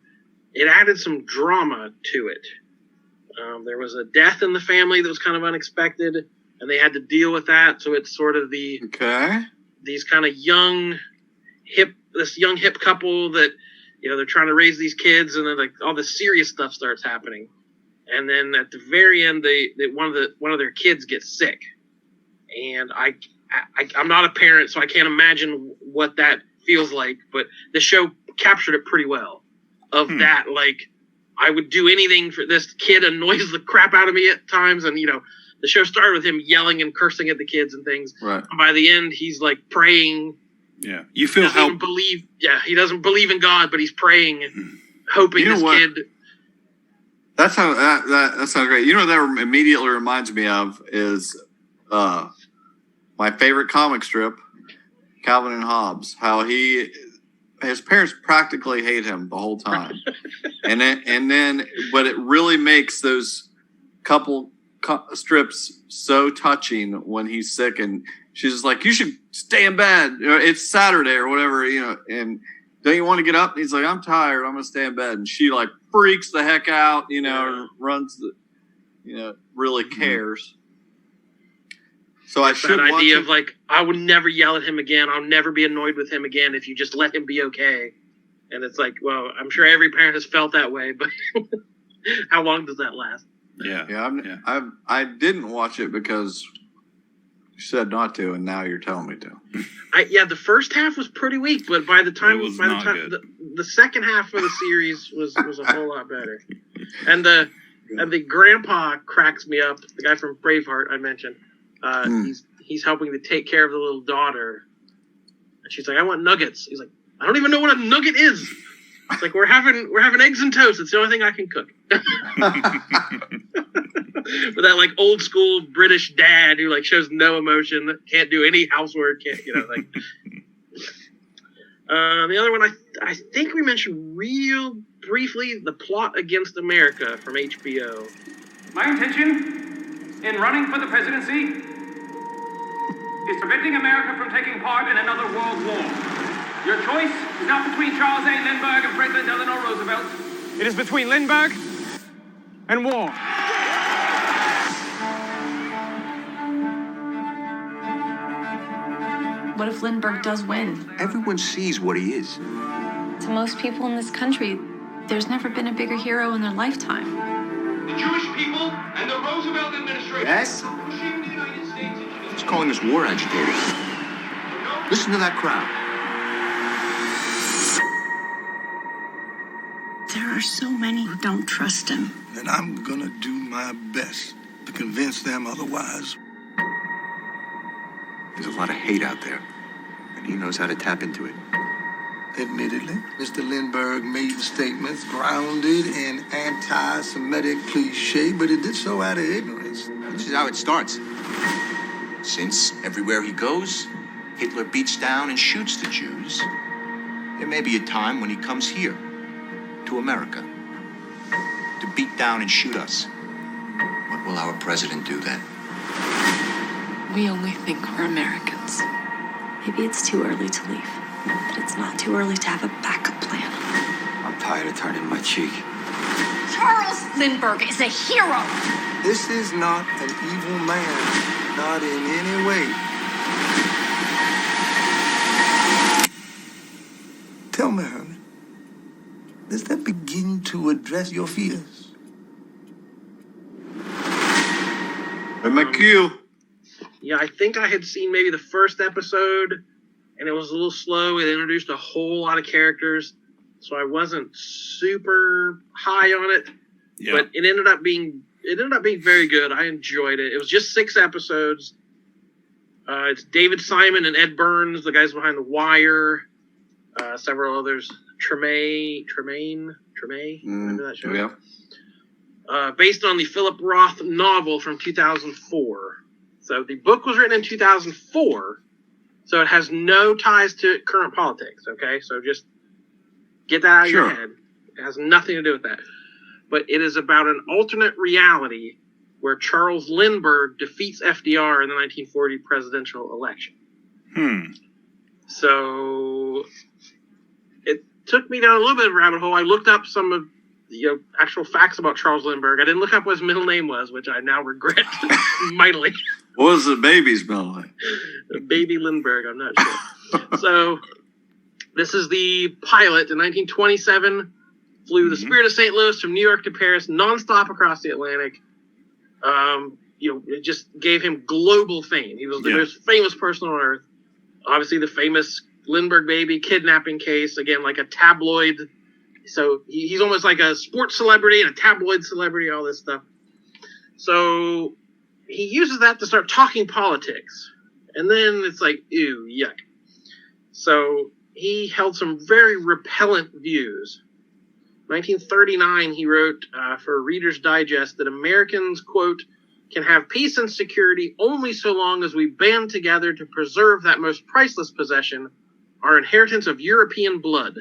It added some drama to it. There was a death in the family that was kind of unexpected, and they had to deal with that. So it's sort of these kind of young hip couple that, they're trying to raise these kids, and then like all the serious stuff starts happening. And then at the very end, one of their kids gets sick, and I'm not a parent, so I can't imagine what that feels like. But the show captured it pretty well. That, like, I would do anything for this kid. Annoys the crap out of me at times, and the show started with him yelling and cursing at the kids and things. Right. And by the end, he's like praying. Yeah, you feel he doesn't believe in God, but he's praying, and hoping his kid. That's how that sounds great. You know what that immediately reminds me of is my favorite comic strip, Calvin and Hobbes. How his parents practically hate him the whole time, and then but it really makes those couple strips so touching when he's sick, and she's just like, "You should stay in bed. It's Saturday or whatever, and don't you want to get up?" And he's like, "I'm tired. I'm gonna stay in bed." And she like freaks the heck out, runs really cares. So I should that idea of like, I would never yell at him again. I'll never be annoyed with him again if you just let him be okay. And it's like, well, I'm sure every parent has felt that way, but how long does that last? Yeah. I didn't watch it because you said not to, and now you're telling me to. The first half was pretty weak, but by the time the second half of the series was a whole lot better. And the grandpa cracks me up. The guy from Braveheart I mentioned. He's helping to take care of the little daughter, and she's like, "I want nuggets." He's like, "I don't even know what a nugget is." It's like, we're having eggs and toast. It's the only thing I can cook. But that like old school British dad who like shows no emotion, can't do any housework, like. The other one I think we mentioned real briefly, The Plot Against America from HBO. My intention in running for the presidency is preventing America from taking part in another world war. Your choice is not between Charles A. Lindbergh and Franklin Delano Roosevelt. It is between Lindbergh and war. What if Lindbergh does win? Everyone sees what he is. To most people in this country, there's never been a bigger hero in their lifetime. The Jewish people and the Roosevelt administration. Yes? He's calling us war agitators. Listen to that crowd. There are so many who don't trust him. And I'm gonna do my best to convince them otherwise. There's a lot of hate out there, and he knows how to tap into it. Admittedly, Mr. Lindbergh made the statements grounded in anti-Semitic cliche, but he did so out of ignorance. This is how it starts. Since everywhere he goes, Hitler beats down and shoots the Jews, there may be a time when he comes here, to America, to beat down and shoot us. What will our president do then? We only think we're Americans. Maybe it's too early to leave, but it's not too early to have a backup plan. I'm tired of turning my cheek. Charles Lindbergh is a hero. This is not an evil man, not in any way. Tell me, Herman, does that begin to address your fears? McHugh. Yeah, I think I had seen maybe the first episode, and it was a little slow. It introduced a whole lot of characters, so I wasn't super high on it. Yeah. But it ended up being very good. I enjoyed it. It was just 6 episodes. It's David Simon and Ed Burns, the guys behind The Wire. Several others. Tremaine. Remember that show? Yeah. Based on the Philip Roth novel from 2004. So the book was written in 2004, so it has no ties to current politics, okay? So just get that out of your head. It has nothing to do with that. But it is about an alternate reality where Charles Lindbergh defeats FDR in the 1940 presidential election. So it took me down a little bit of a rabbit hole. I looked up some of actual facts about Charles Lindbergh. I didn't look up what his middle name was, which I now regret mightily. What was the baby's middle name? Baby Lindbergh, I'm not sure. So, this is the pilot in 1927. Flew the Spirit of St. Louis from New York to Paris, nonstop across the Atlantic. It just gave him global fame. He was the most famous person on earth. Obviously, the famous Lindbergh baby kidnapping case, again, like a tabloid. So he's almost like a sports celebrity and a tabloid celebrity, all this stuff. So he uses that to start talking politics. And then it's like, ew, yuck. So he held some very repellent views. 1939, he wrote for Reader's Digest that Americans, quote, can have peace and security only so long as we band together to preserve that most priceless possession, our inheritance of European blood.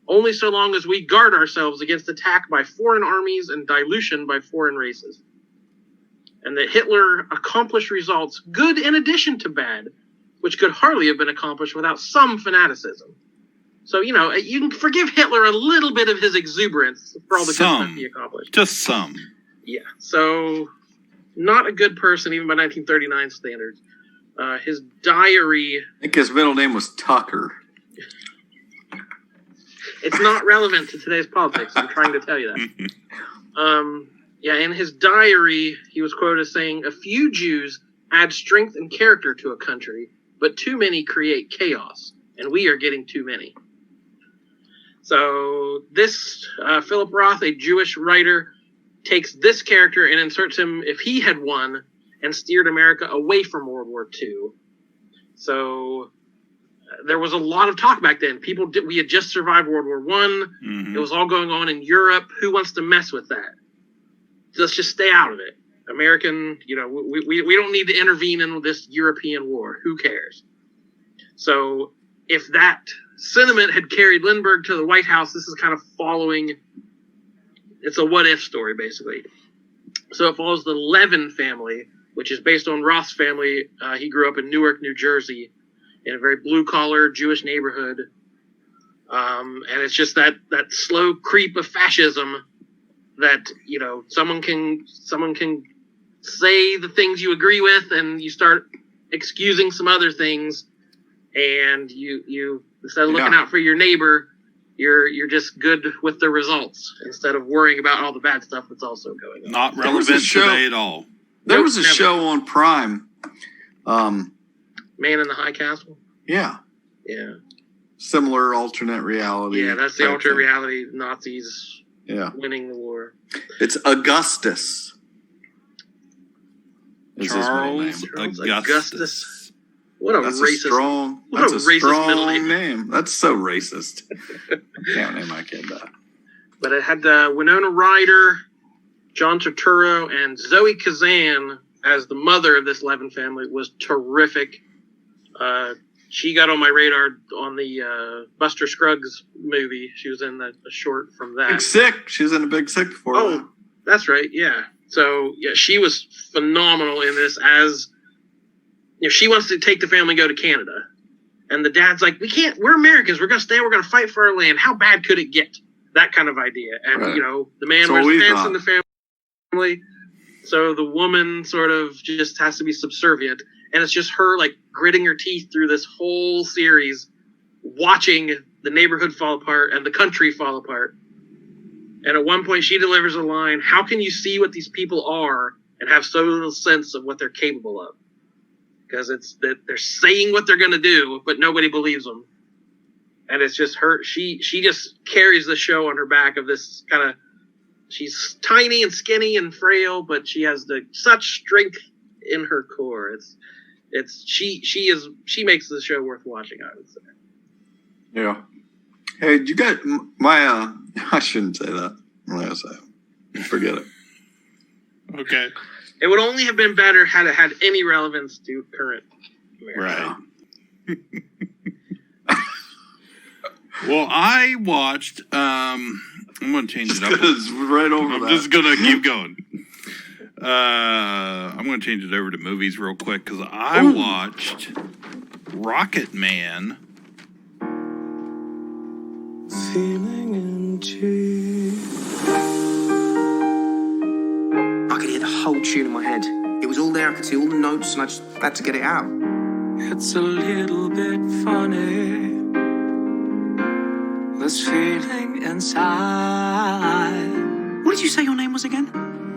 Only so long as we guard ourselves against attack by foreign armies and dilution by foreign races. And that Hitler accomplished results, good in addition to bad, which could hardly have been accomplished without some fanaticism. So, you can forgive Hitler a little bit of his exuberance for all the good stuff he accomplished. Just some. Yeah. So, not a good person, even by 1939 standards. His diary... I think his middle name was Tucker. It's not relevant to today's politics. I'm trying to tell you that. In his diary, he was quoted as saying, "A few Jews add strength and character to a country, but too many create chaos, and we are getting too many." So this Philip Roth, a Jewish writer, takes this character and inserts him, if he had won, and steered America away from World War II. So there was a lot of talk back then. We had just survived World War I. It was all going on in Europe. Who wants to mess with that? Let's just stay out of it. American, we don't need to intervene in this European war. Who cares? So if that sentiment had carried Lindbergh to the White House, this is kind of following, it's a what-if story, basically. So it follows the Levin family, which is based on Roth's family. He grew up in Newark, New Jersey, in a very blue-collar Jewish neighborhood. And it's just that slow creep of fascism that, someone can say the things you agree with, and you start excusing some other things, and you instead of looking out for your neighbor, you're just good with the results instead of worrying about all the bad stuff that's also going on. Not relevant today at all. There was a show on Prime. Man in the High Castle? Yeah. Yeah. Similar alternate reality. Yeah, that's the alternate reality. Nazis winning the war. It's Augustus. Charles Augustus. What a that's racist. That's a racist strong middle name. That's so racist. I can't name my kid that. But it had Winona Ryder, John Turturro, and Zoe Kazan as the mother of this Levin family. Was terrific. She got on my radar on the Buster Scruggs movie. She was in a short from that. Big Sick. She was in a Big Sick before. Oh, that's right. Yeah. So she was phenomenal in this. As she wants to take the family and go to Canada, and the dad's like, "We can't. We're Americans. We're gonna stay. We're gonna fight for our land. How bad could it get?" That kind of idea. And the man wears pants in the family. So the woman sort of just has to be subservient. And it's just her gritting her teeth through this whole series, watching the neighborhood fall apart and the country fall apart. And at one point she delivers a line, "How can you see what these people are and have so little sense of what they're capable of?" Because it's that they're saying what they're going to do, but nobody believes them. And it's just her. She just carries the show on her back of this kind of, she's tiny and skinny and frail, but she has such strength in her core. She makes the show worth watching, I would say. Yeah. Hey, you got my I shouldn't say that. I'm gonna say, forget it. Okay. It would only have been better had it had any relevance to current America. Right. Well, I watched. I'm going to change it up. It's right over I'm that. just going to keep going. I'm going to change it over to movies real quick because I watched Rocket Man. Feeling empty. whole tune in my head. It was all there, I could see all the notes, and I just had to get it out. It's a little bit funny, this feeling inside. What did you say your name was again?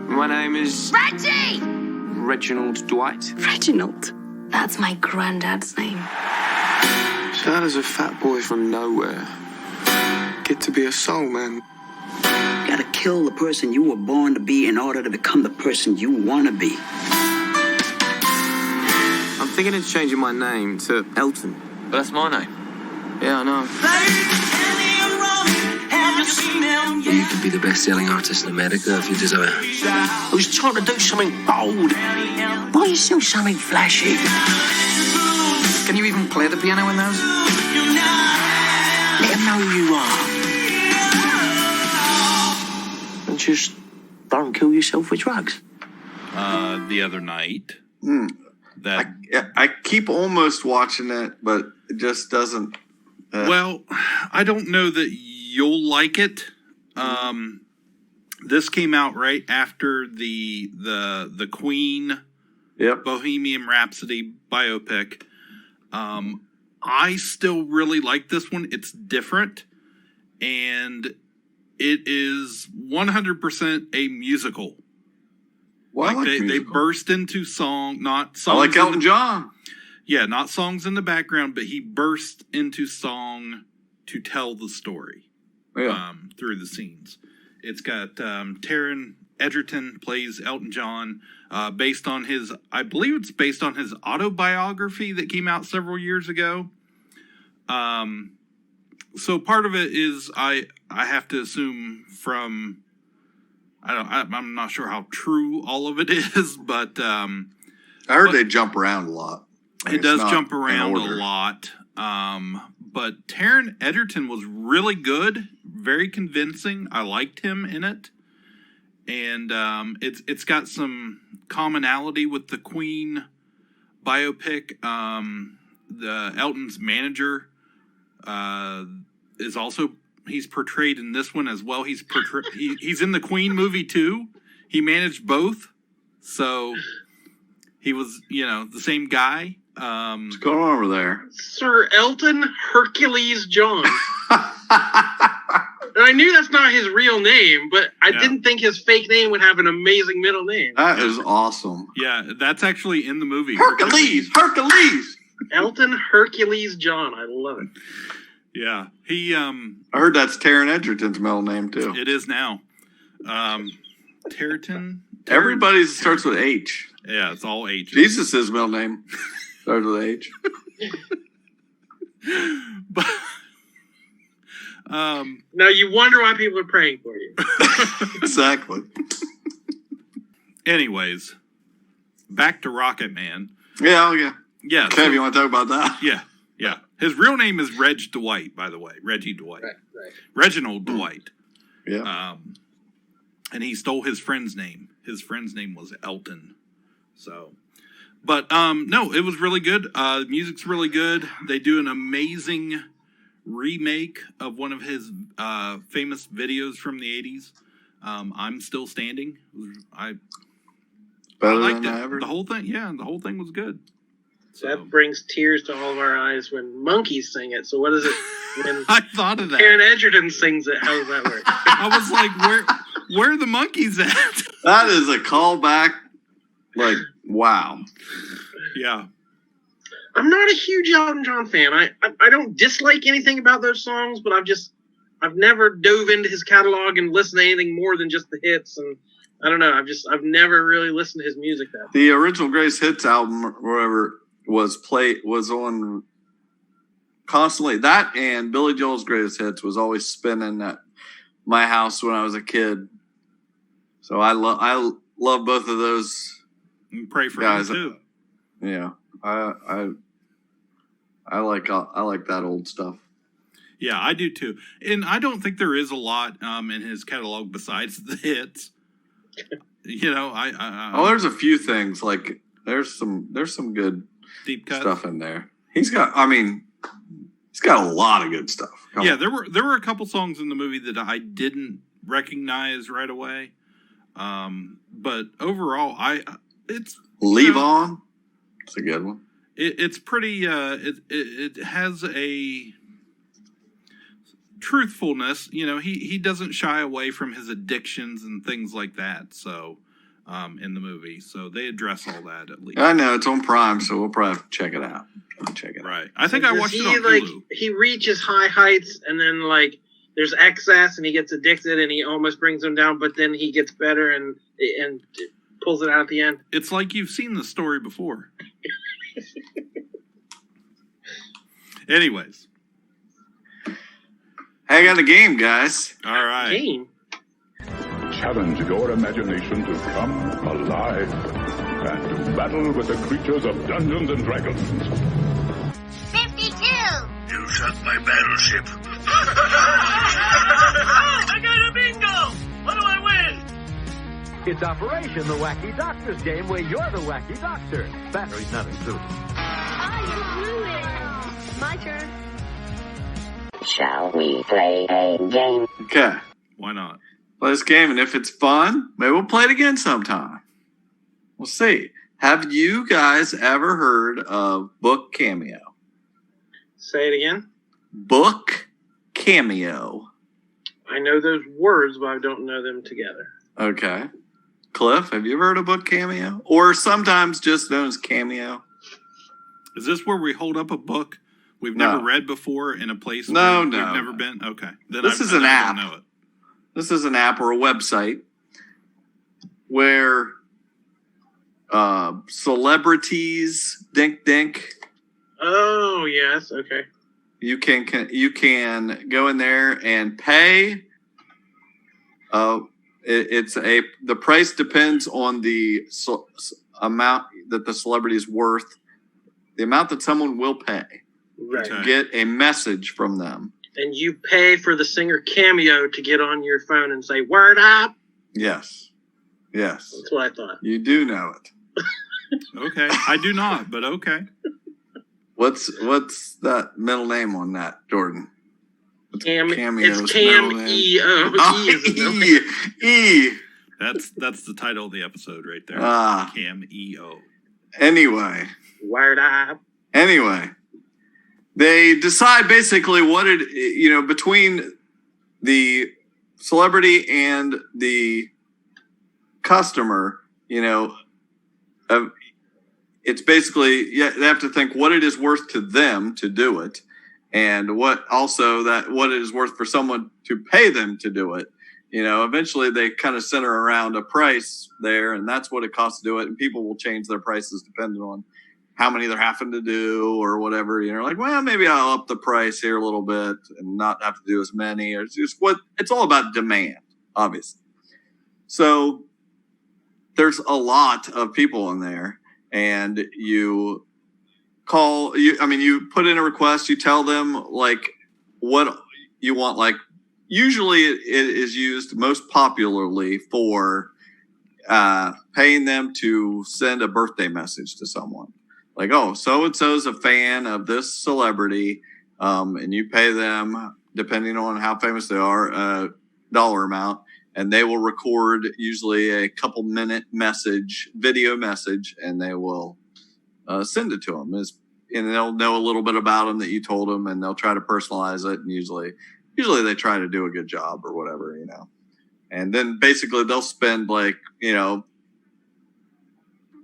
My name is Reggie! Reginald Dwight. Reginald? That's my granddad's name. So how does a fat boy from nowhere get to be a soul man? You gotta kill the person you were born to be in order to become the person you want to be. I'm thinking of changing my name to Elton. But that's my name. Yeah, I know. You could be the best-selling artist in America if you desire. I was trying to do something bold. Why are you still something flashy? Can you even play the piano in those? Let him know who you are. And just don't kill yourself with drugs. The other night. I keep almost watching it, but it just doesn't. Well, I don't know that you'll like it. This came out right after the Queen Bohemian Rhapsody biopic. I still really like this one. It's different, and it is 100% a musical. Well, like they burst into not songs. I like Elton John. Yeah, not songs in the background, but he burst into song to tell the story through the scenes. It's got Taron Egerton plays Elton John, based on his, I believe it's based on his autobiography that came out several years ago. So part of it is I have to assume from, I'm not sure how true all of it is, but I heard they jump around a lot. It does jump around a lot. But Taron Egerton was really good, very convincing. I liked him in it. And it's got some commonality with the Queen biopic. The Elton's manager is also, he's portrayed in this one as well. He's in the Queen movie too. He managed both. So he was, the same guy. What's going on over there? Sir Elton Hercules John. And I knew that's not his real name, but I didn't think his fake name would have an amazing middle name. That is awesome. Yeah, that's actually in the movie. Hercules! Elton Hercules John. I love it. Yeah. He I heard that's Taron Egerton's middle name too. It is now. Taron. Everybody's starts with H. Yeah, it's all H. Jesus' middle name starts with H. But now you wonder why people are praying for you. Exactly. Anyways, back to Rocket Man. Yeah. Kev, you want to talk about that? Yeah. His real name is Reg Dwight, by the way. Reggie Dwight. Right. Reginald Dwight. Yeah. And he stole his friend's name. His friend's name was Elton. So, but no, it was really good. The music's really good. They do an amazing remake of one of his famous videos from the 80s. I'm Still Standing. I liked it. The whole thing, the whole thing was good. So. That brings tears to all of our eyes when monkeys sing it. So what is it when I thought of that. Taron Egerton sings it? How does that work? I was like, where are the monkeys at? That is a callback. Like, wow. Yeah. I'm not a huge Elton John fan. I don't dislike anything about those songs, but I've never dove into his catalog and listened to anything more than just the hits. And I don't know. I've never really listened to his music that much. The original Greatest Hits album, or whatever, was on constantly. That and Billy Joel's Greatest Hits was always spinning at my house when I was a kid. So I love both of those. And pray for guys. him too. Yeah, I like that old stuff. Yeah, I do too. And I don't think there is a lot in his catalog besides the hits. There's a few things, like there's some good deep cut stuff in there. He's got a lot of good stuff. There were a couple songs in the movie that I didn't recognize right away. But overall, it's Leave On. It's a good one. It's pretty. It has a truthfulness. He doesn't shy away from his addictions and things like that. So, in the movie, so they address all that at least. I know it's on Prime, so we'll probably have to check it out. Right. I think I watched it on Hulu. He reaches high heights, and then there's excess, and he gets addicted, and he almost brings him down, but then he gets better and pulls it out at the end. It's like you've seen the story before. Anyways. I got a game, guys. All right. Game? Challenge your imagination to come alive and to battle with the creatures of Dungeons and Dragons. 52! You shot my battleship. I got a bingo! What do I win? It's Operation the Wacky Doctor's game where you're the Wacky Doctor. Batteries not included. Oh, you blew it. My turn. Shall we play a game? Okay. Why not? Play this game, and if it's fun, maybe we'll play it again sometime. We'll see. Have you guys ever heard of Book Cameo? Say it again. Book Cameo. I know those words, but I don't know them together. Okay. Cliff, have you ever heard of Book Cameo? Or sometimes just known as Cameo? Is this where we hold up a book we've never read before in a place we've never been? Okay. Then This is an app. Know it. This is an app or a website where celebrities, dink. Oh, yes. Okay. You can go in there and pay. The price depends on the amount that the celebrity is worth, the amount that someone will pay to get a message from them. And you pay for the singer Cameo to get on your phone and say, "Word up." Yes. That's what I thought. You do know it. Okay. I do not, but okay. What's that middle name on that, Jordan? It's Cameo. E. That's the title of the episode right there. Cameo. Anyway. Word up. Anyway. They decide basically between the celebrity and the customer, it's basically, they have to think what it is worth to them to do it, and what it is worth for someone to pay them to do it. Eventually they kind of center around a price there, and that's what it costs to do it. And people will change their prices depending on how many they're having to do or whatever. Well, maybe I'll up the price here a little bit and not have to do as many. Or it's all about demand, obviously. So there's a lot of people in there, and you put in a request, you tell them what you want. Usually it is used most popularly for paying them to send a birthday message to someone. So-and-so is a fan of this celebrity, and you pay them, depending on how famous they are, a dollar amount, and they will record usually a couple minute video message, and they will send it to them. And they'll know a little bit about them that you told them, and they'll try to personalize it, and usually they try to do a good job or whatever, And then basically they'll spend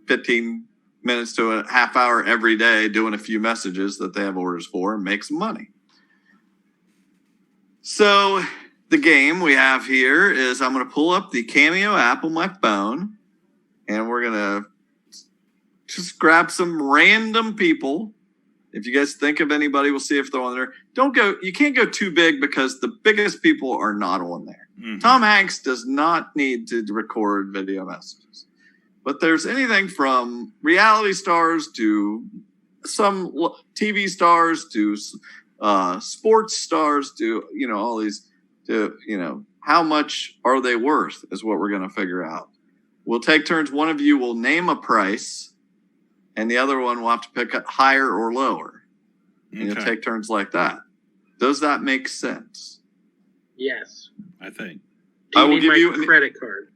15 minutes to a half hour every day doing a few messages that they have orders for and make some money. So the game we have here is I'm going to pull up the Cameo app on my phone, and we're going to just grab some random people. If you guys think of anybody, we'll see if they're on there. You can't go too big because the biggest people are not on there. Mm-hmm. Tom Hanks does not need to record video messages. But there's anything from reality stars to some TV stars to sports stars to, all these, how much are they worth is what we're going to figure out. We'll take turns. One of you will name a price, and the other one will have to pick up higher or lower. And you'll take turns like that. Does that make sense? Yes. I think. I will give you a credit card.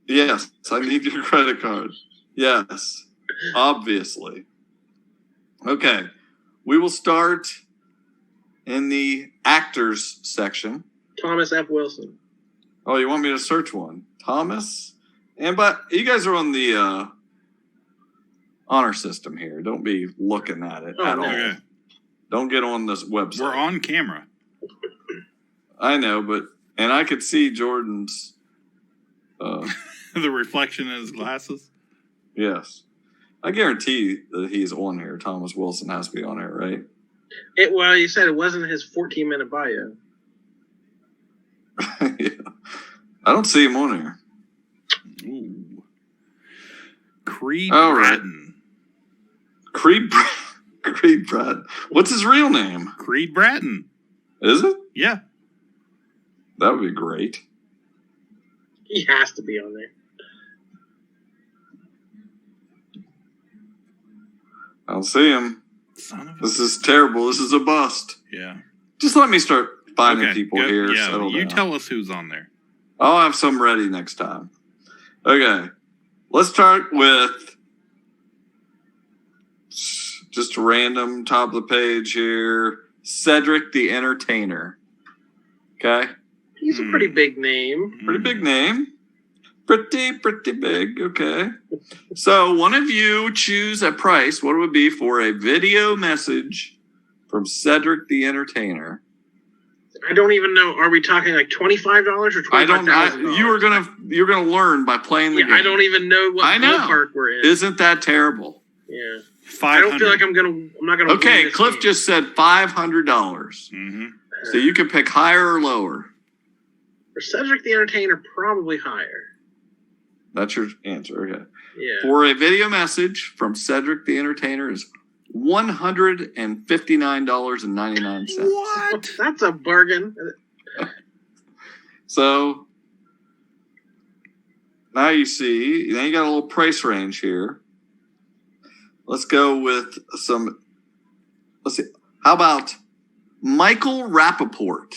Yes, I need your credit card. Yes, obviously. Okay, we will start in the actors section. Thomas F. Wilson. Oh, you want me to search one? Thomas? But you guys are on the honor system here. Don't be looking at it at all. Okay. Don't get on this website. We're on camera. I know, and I could see Jordan's... the reflection in his glasses? Yes. I guarantee that he's on here. Thomas Wilson has to be on here, right? Well, you said it wasn't his 14-minute bio. Yeah. I don't see him on here. Ooh. Creed Right. Bratton. Creed Bratton. What's his real name? Creed Bratton. Is it? Yeah. That would be great. He has to be on there. I don't see him. This is terrible. This is a bust. Yeah. Just let me start finding people here. Yeah, you tell us who's on there. I'll have some ready next time. Okay. Let's start with just a random top of the page here. Cedric the Entertainer. Okay? He's a pretty big name. Pretty big name. Pretty big. Okay. So one of you choose a price. What it would be for a video message from Cedric the Entertainer? I don't even know. Are we talking like $25 or $25,000? You're gonna learn by playing the game. I don't even know what ballpark we're in. Isn't that terrible? Yeah. I don't feel like I'm not gonna. Okay, Cliff just said $500. Mm-hmm. So you can pick higher or lower. For Cedric the Entertainer, probably higher. That's your answer. Okay. Yeah. For a video message from Cedric the Entertainer is $159.99. What? That's a bargain. So now you see, now you got a little price range here. Let's go with some. Let's see. How about Michael Rappaport?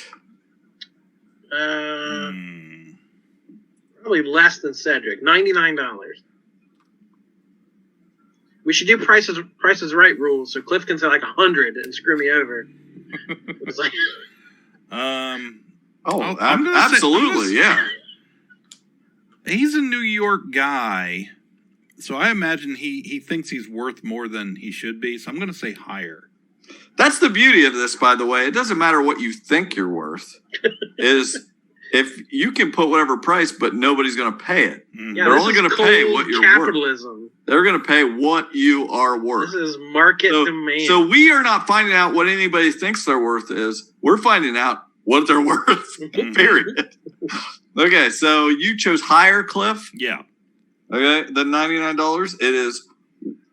Probably less than Cedric. $99. We should do prices right rules so Cliff can say like 100 and screw me over. It's like, absolutely, yeah. He's a New York guy, so I imagine he thinks he's worth more than he should be. So I'm going to say higher. That's the beauty of this, by the way. It doesn't matter what you think you're worth. Is if you can put whatever price, but nobody's going to pay it. Yeah, they're only going to pay what you're capitalism. worth. They're going to pay what you are worth. This is market demand. So we are not finding out what anybody thinks their worth is. We're finding out what they're worth. Period. Okay, so you chose higher, Cliff? Yeah. Okay, the $99. It is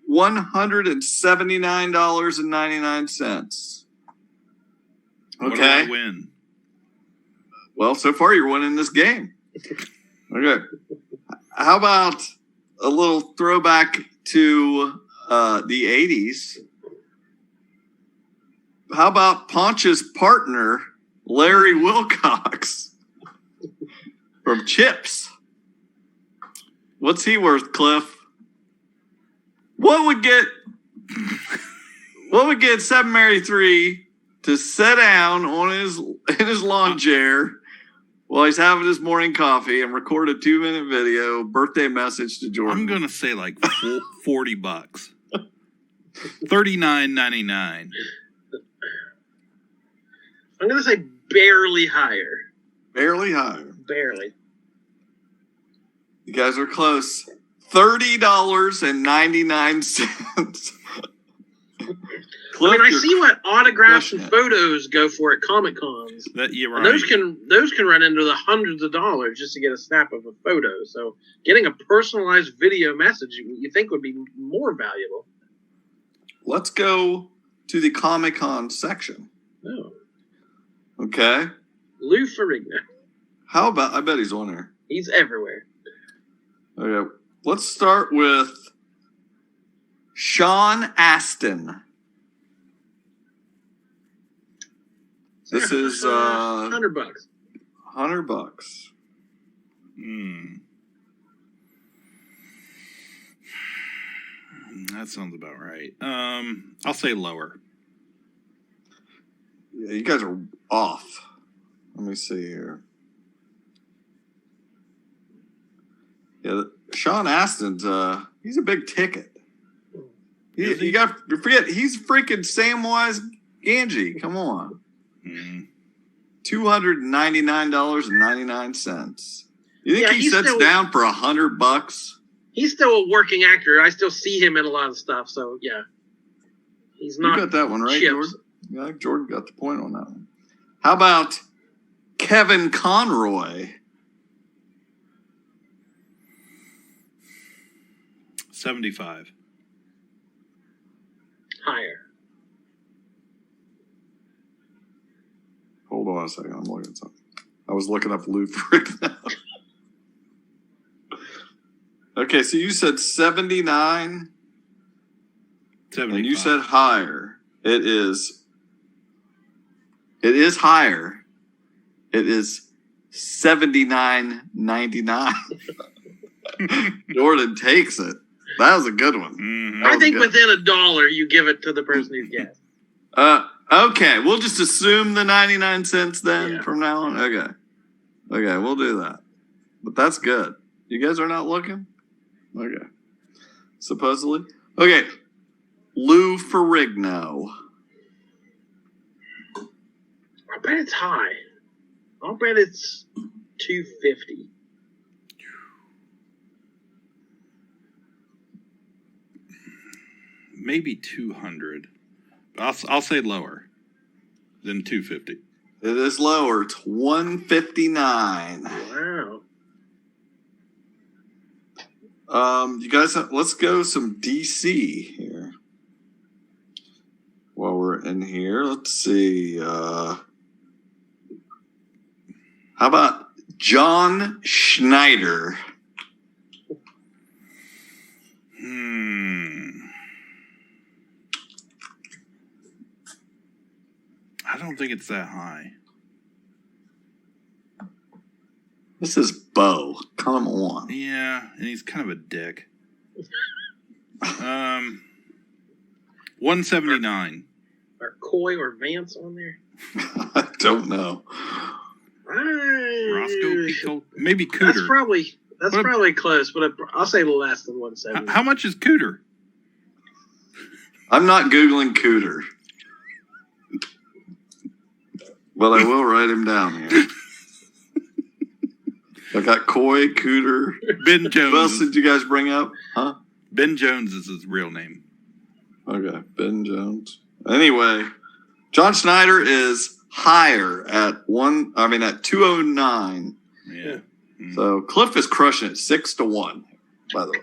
$179.99. Okay. What do I win? Well, so far you're winning this game. Okay. How about a little throwback to the 80s? How about Ponch's partner, Larry Wilcox from Chips? What's he worth, Cliff? What would get 7Mary3 to sit down in his lawn chair while he's having his morning coffee and record a 2-minute video birthday message to Jordan? I'm going to say like $40. $39.99. I'm going to say barely higher. Barely higher. Barely. You guys are close. $30.99. I see what autographs and photos go for at Comic Cons. You're right. And those can run into the hundreds of dollars just to get a snap of a photo. So getting a personalized video message you think would be more valuable. Let's go to the Comic Con section. Oh. Okay. Lou Ferrigno. How about, I bet he's on there. He's everywhere. Okay. Let's start with Sean Astin. This is $100. $100. That sounds about right. I'll say lower. Yeah, you guys are off. Let me see here. Yeah, Sean Astin's he's a big ticket. You forget he's freaking Samwise Gamgee. Come on. $299.99. You think he sits down for $100? He's still a working actor. I still see him in a lot of stuff. So yeah, he's not. You got that one right, chips. Jordan? Yeah, Jordan got the point on that one. How about Kevin Conroy? 75. Higher. Hold on a second. I'm looking at something. I was looking up Lou Ferrigno. Okay, so you said 79. 75. And you said higher. It is higher. It is $79.99. Jordan takes it. That was a good one. I think within $1, you give it to the person who's guessed. Okay, we'll just assume the 99 cents then from now on. Okay, we'll do that. But that's good. You guys are not looking? Okay. Supposedly. Okay. Lou Ferrigno. I bet it's high. I'll bet it's $250. Maybe 200. I'll say lower than 250. It is lower. It's $159. Wow. You guys, let's go some DC here. While we're in here, let's see. How about John Schneider? I don't think it's that high. This is Bo. Come on. Yeah, and he's kind of a dick. 179. Are Coy or Vance on there? I don't know. Roscoe, maybe Cooter. That's probably close, but I'll say less than 170. How much is Cooter? I'm not Googling Cooter. But I will write him down here. I got Coy, Cooter. Ben Jones. What else did you guys bring up? Huh? Ben Jones is his real name. Okay, Ben Jones. Anyway, John Schneider is higher at 209. Yeah. So Cliff is crushing it 6-1, by the way.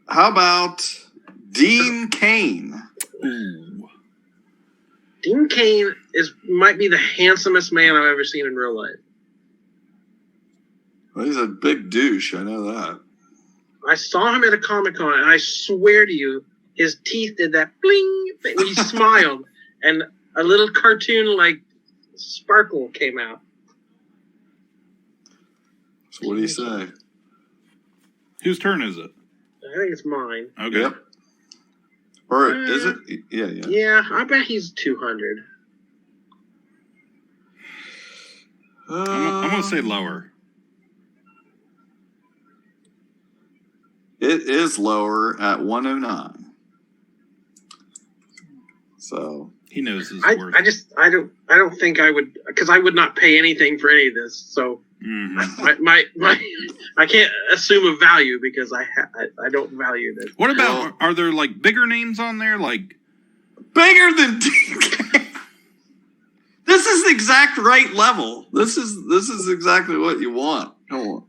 How about Dean Cain? Ooh. Dean Cain might be the handsomest man I've ever seen in real life. Well, he's a big douche. I know that. I saw him at a Comic-Con, and I swear to you, his teeth did that bling thing when he smiled, and a little cartoon-like sparkle came out. So what do you say? Whose turn is it? I think it's mine. Okay. Yep. Or is it? Yeah. Yeah, I bet he's 200. I'm going to say lower. It is lower at 109. So he knows his worth. I don't think I would, because I would not pay anything for any of this. So I can't assume a value because I don't value this. What about, are there like bigger names on there? Like bigger than DK? This is the exact right level. This is exactly what you want. Come on.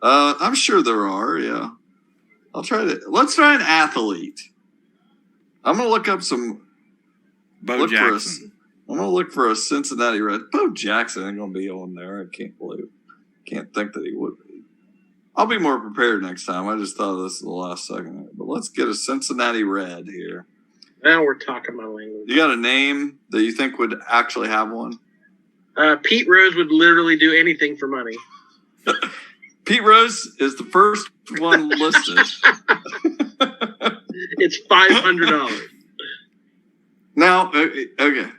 I'm sure there are. Yeah. Let's try an athlete. I'm gonna look up some. Bo Jackson. I'm gonna look for a Cincinnati Red. Bo Jackson ain't gonna be on there. I can't think that he would be. I'll be more prepared next time. I just thought this is the last second. But let's get a Cincinnati Red here. Now we're talking my language. You got a name that you think would actually have one? Pete Rose would literally do anything for money. Pete Rose is the first one listed. It's $500. Now, okay,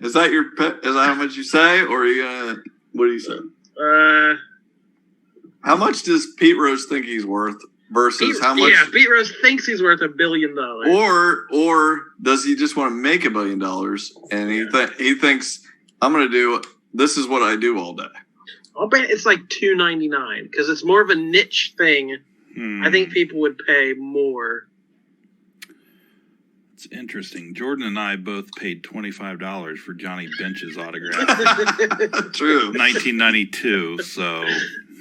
is that your pet? Is that how much you say, or are you gonna? What do you say? How much does Pete Rose think he's worth versus how much? Yeah, Pete Rose thinks he's worth $1 billion. Or does he just want to make $1 billion and he thinks I'm going to do this is what I do all day. I'll bet it's like $2.99 because it's more of a niche thing. I think people would pay more. It's interesting. Jordan and I both paid $25 for Johnny Bench's autograph. True. 1992. So,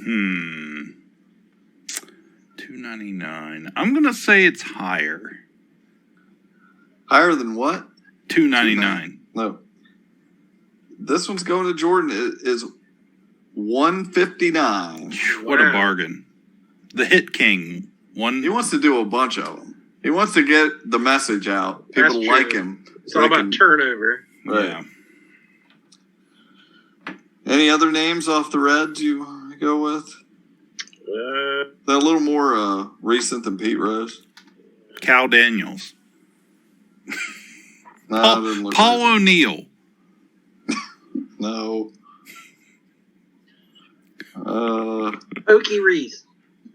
$2.99. I'm gonna say it's higher. Higher than what? $2.99. No. This one's going to Jordan. It is $159. What a bargain! The Hit King. He wants to do a bunch of them. He wants to get the message out. People That's like true. him. It's all about turnover. Right. Yeah. Any other names off the Reds you go with? They're a little more recent than Pete Rose. Cal Daniels. No, Paul O'Neill. No. Pokey Reese.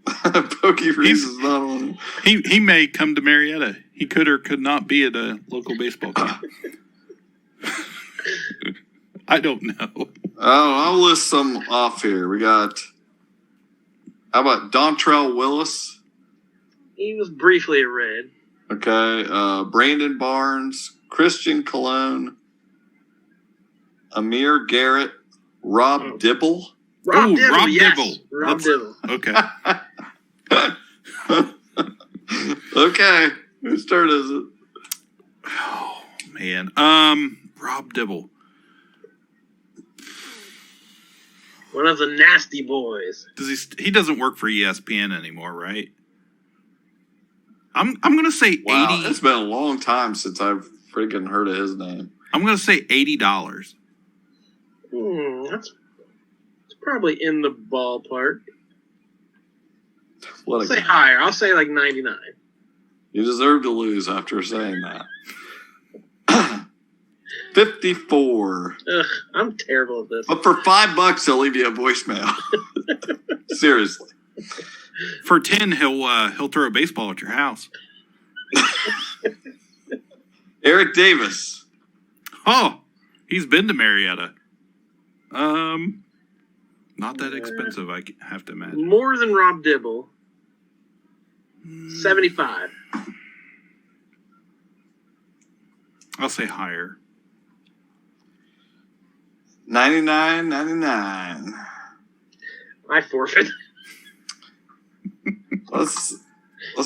Pokey Reese is not on. He may come to Marietta. He could or could not be at a local baseball game. I don't know. Oh, I'll list some off here. We got. How about Dontrell Willis? He was briefly a Red. Okay. Brandon Barnes, Christian Colon, Amir Garrett, Rob Dibble. Rob Dibble, Rob yes. Dibble. Rob Dibble. Okay. Okay. Whose turn is it? Oh, man. Rob Dibble. One of the nasty boys. He doesn't work for ESPN anymore, right? I'm gonna say Wow, 80. it's been a long time since I've freaking heard of his name. I'm gonna say $80. That's probably in the ballpark. What I'll say higher. I'll say like 99. You deserve to lose after saying that. 54. Ugh, I'm terrible at this. But for $5, they'll leave you a voicemail. Seriously. For 10, he'll throw a baseball at your house. Eric Davis. Oh, he's been to Marietta. Not that expensive, I have to imagine. More than Rob Dibble. 75. I'll say higher. 99.99. I forfeit. Let's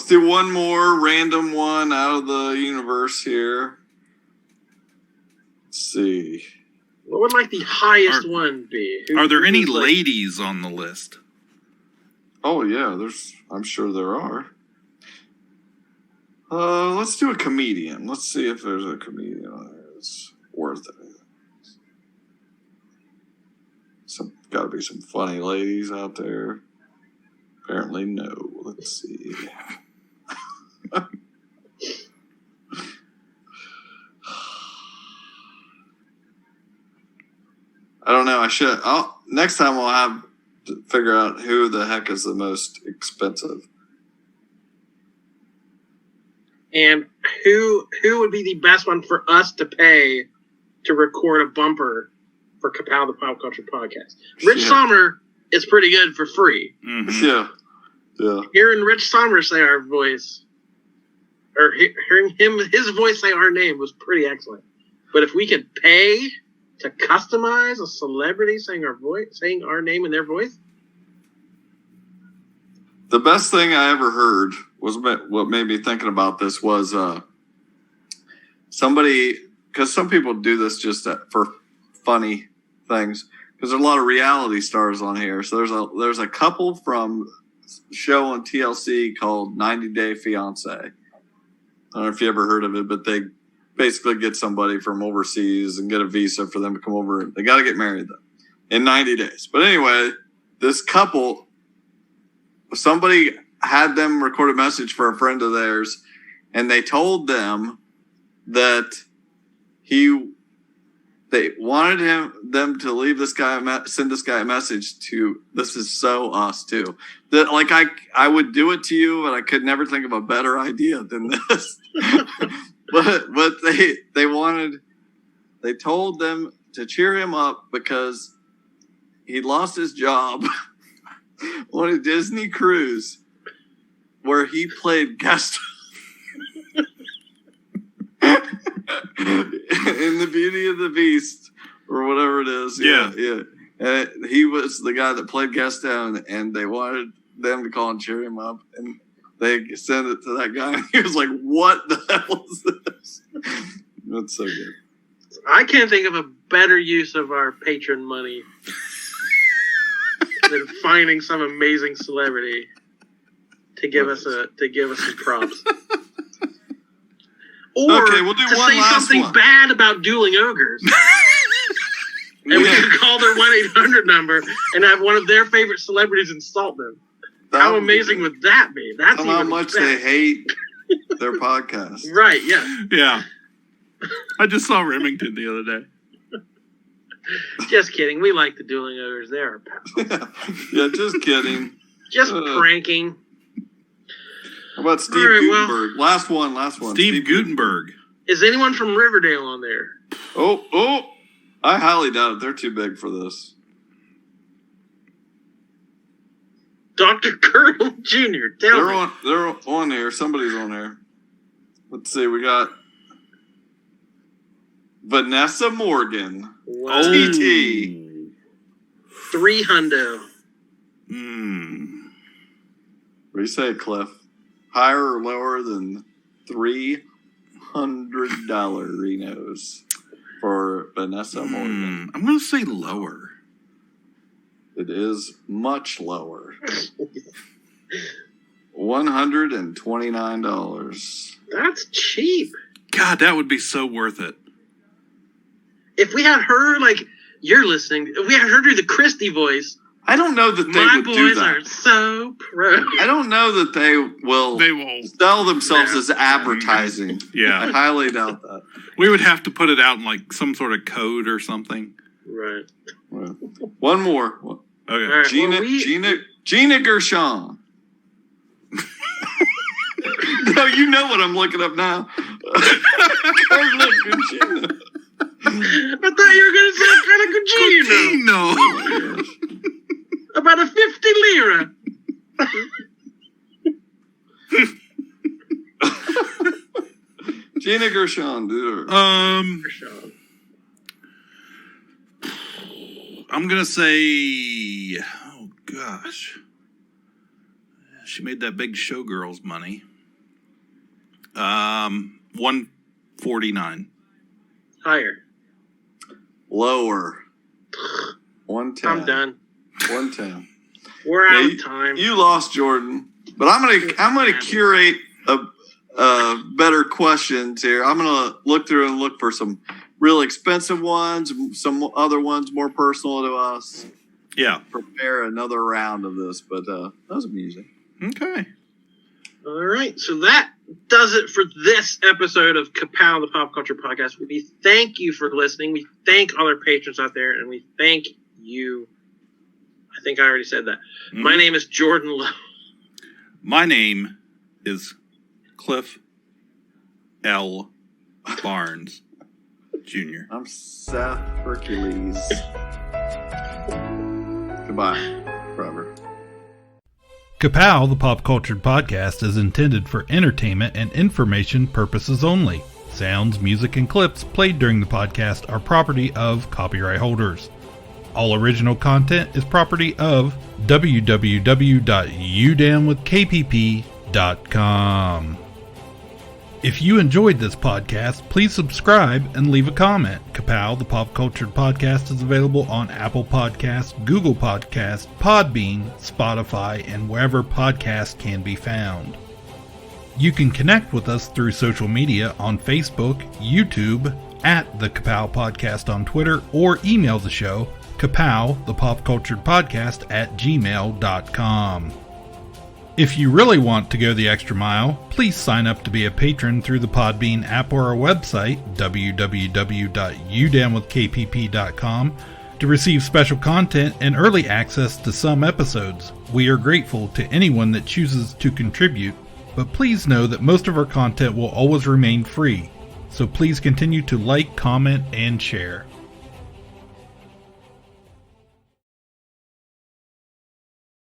do one more random one out of the universe here. Let's see. What would like the highest one be? Are there any ladies on the list? Oh yeah, I'm sure there are. Let's do a comedian. Let's see if there's a comedian on there that's worth it. Got to be some funny ladies out there. Apparently, no. Let's see. I don't know. Next time I'll have to figure out who the heck is the most expensive. And who would be the best one for us to pay to record a bumper for Ka-Pow, the Pop Culture Podcast? Rich Sommer is pretty good for free. Mm-hmm. Yeah. Hearing Rich Sommer say our voice, or hearing his voice say our name was pretty excellent. But if we could pay to customize a celebrity saying our name in their voice, the best thing I ever heard was what made me thinking about this was somebody, because some people do this just for funny things, because there's a lot of reality stars on here. So there's a couple from a show on TLC called 90 Day Fiance. I don't know if you ever heard of it, but they basically get somebody from overseas and get a visa for them to come over. They got to get married though in 90 days. But anyway, this couple somebody had them record a message for a friend of theirs, and they told them that they wanted them to leave this guy, send this guy a message to, this is so us too, that like I would do it to you, but I could never think of a better idea than this. but they told them to cheer him up because he lost his job on a Disney cruise where he played guest in the Beauty and the Beast or whatever it is. Yeah. And he was the guy that played Gaston, and they wanted them to call and cheer him up, and they sent it to that guy. And he was like, "What the hell is this?" That's so good. I can't think of a better use of our patron money than finding some amazing celebrity to give us some props. Or okay, we'll do to one say last something one. bad about dueling ogres. And we can call their 1-800 number and have one of their favorite celebrities insult them. How amazing would that be? That's how much they hate their podcast. Right, yeah. Yeah. I just saw Remington the other day. Just kidding. We like the dueling ogres. They're our pals. Yeah, just kidding. Just pranking. How about Steve Gutenberg? Last one. Steve Gutenberg. Is anyone from Riverdale on there? Oh. I highly doubt it. They're too big for this. Dr. Colonel Jr. They're on there. Somebody's on there. Let's see. We got Vanessa Morgan. Wow. TT. $300. What do you say, Cliff? Higher or lower than $300 Renos for Vanessa Morgan? I'm going to say lower. It is much lower. $129. That's cheap. God, that would be so worth it. If we had her, like, you're listening, if we had her do the Christie voice, I don't know that they would do that. My boys are so pro. I don't know that they will sell themselves as advertising. Yeah. I highly doubt that. We would have to put it out in like some sort of code or something. Right. Well, one more. Okay. Right, Gina Gershon. No, you know what I'm looking up now. Carla Gugino. I thought you were going to say Carla Gugino. About a 50 lira. Gina Gershon, dude. Gershon. I'm gonna say, oh gosh, she made that big Showgirls money. $149. Higher. Lower. 110. I'm done. 110. We're out of time. You lost, Jordan. But I'm gonna curate a better questions here. I'm gonna look through and look for some real expensive ones, some other ones more personal to us. Yeah. Prepare another round of this, but that was amusing. Okay. All right, so that does it for this episode of Ka-Pow, the Pop Culture Podcast. We thank you for listening. We thank all our patrons out there, and we thank you. I think I already said that. Mm-hmm. My name is Jordan Lowe. My name is Cliff L. Barnes Jr. I'm Seth Hercules. Goodbye, forever. Ka-Pow, the Pop Culture Podcast, is intended for entertainment and information purposes only. Sounds, music, and clips played during the podcast are property of copyright holders. All original content is property of www.udownwithkpp.com. If you enjoyed this podcast, please subscribe and leave a comment. Ka-Pow, the Pop Culture Podcast, is available on Apple Podcasts, Google Podcasts, Podbean, Spotify, and wherever podcasts can be found. You can connect with us through social media on Facebook, YouTube, at the Ka-Pow Podcast on Twitter, or email the show, Ka-Pow, the Pop Culture Podcast, @gmail.com. If you really want to go the extra mile, please sign up to be a patron through the Podbean app or our website, www.udownwithkpp.com, to receive special content and early access to some episodes. We are grateful to anyone that chooses to contribute, but please know that most of our content will always remain free, so please continue to like, comment, and share.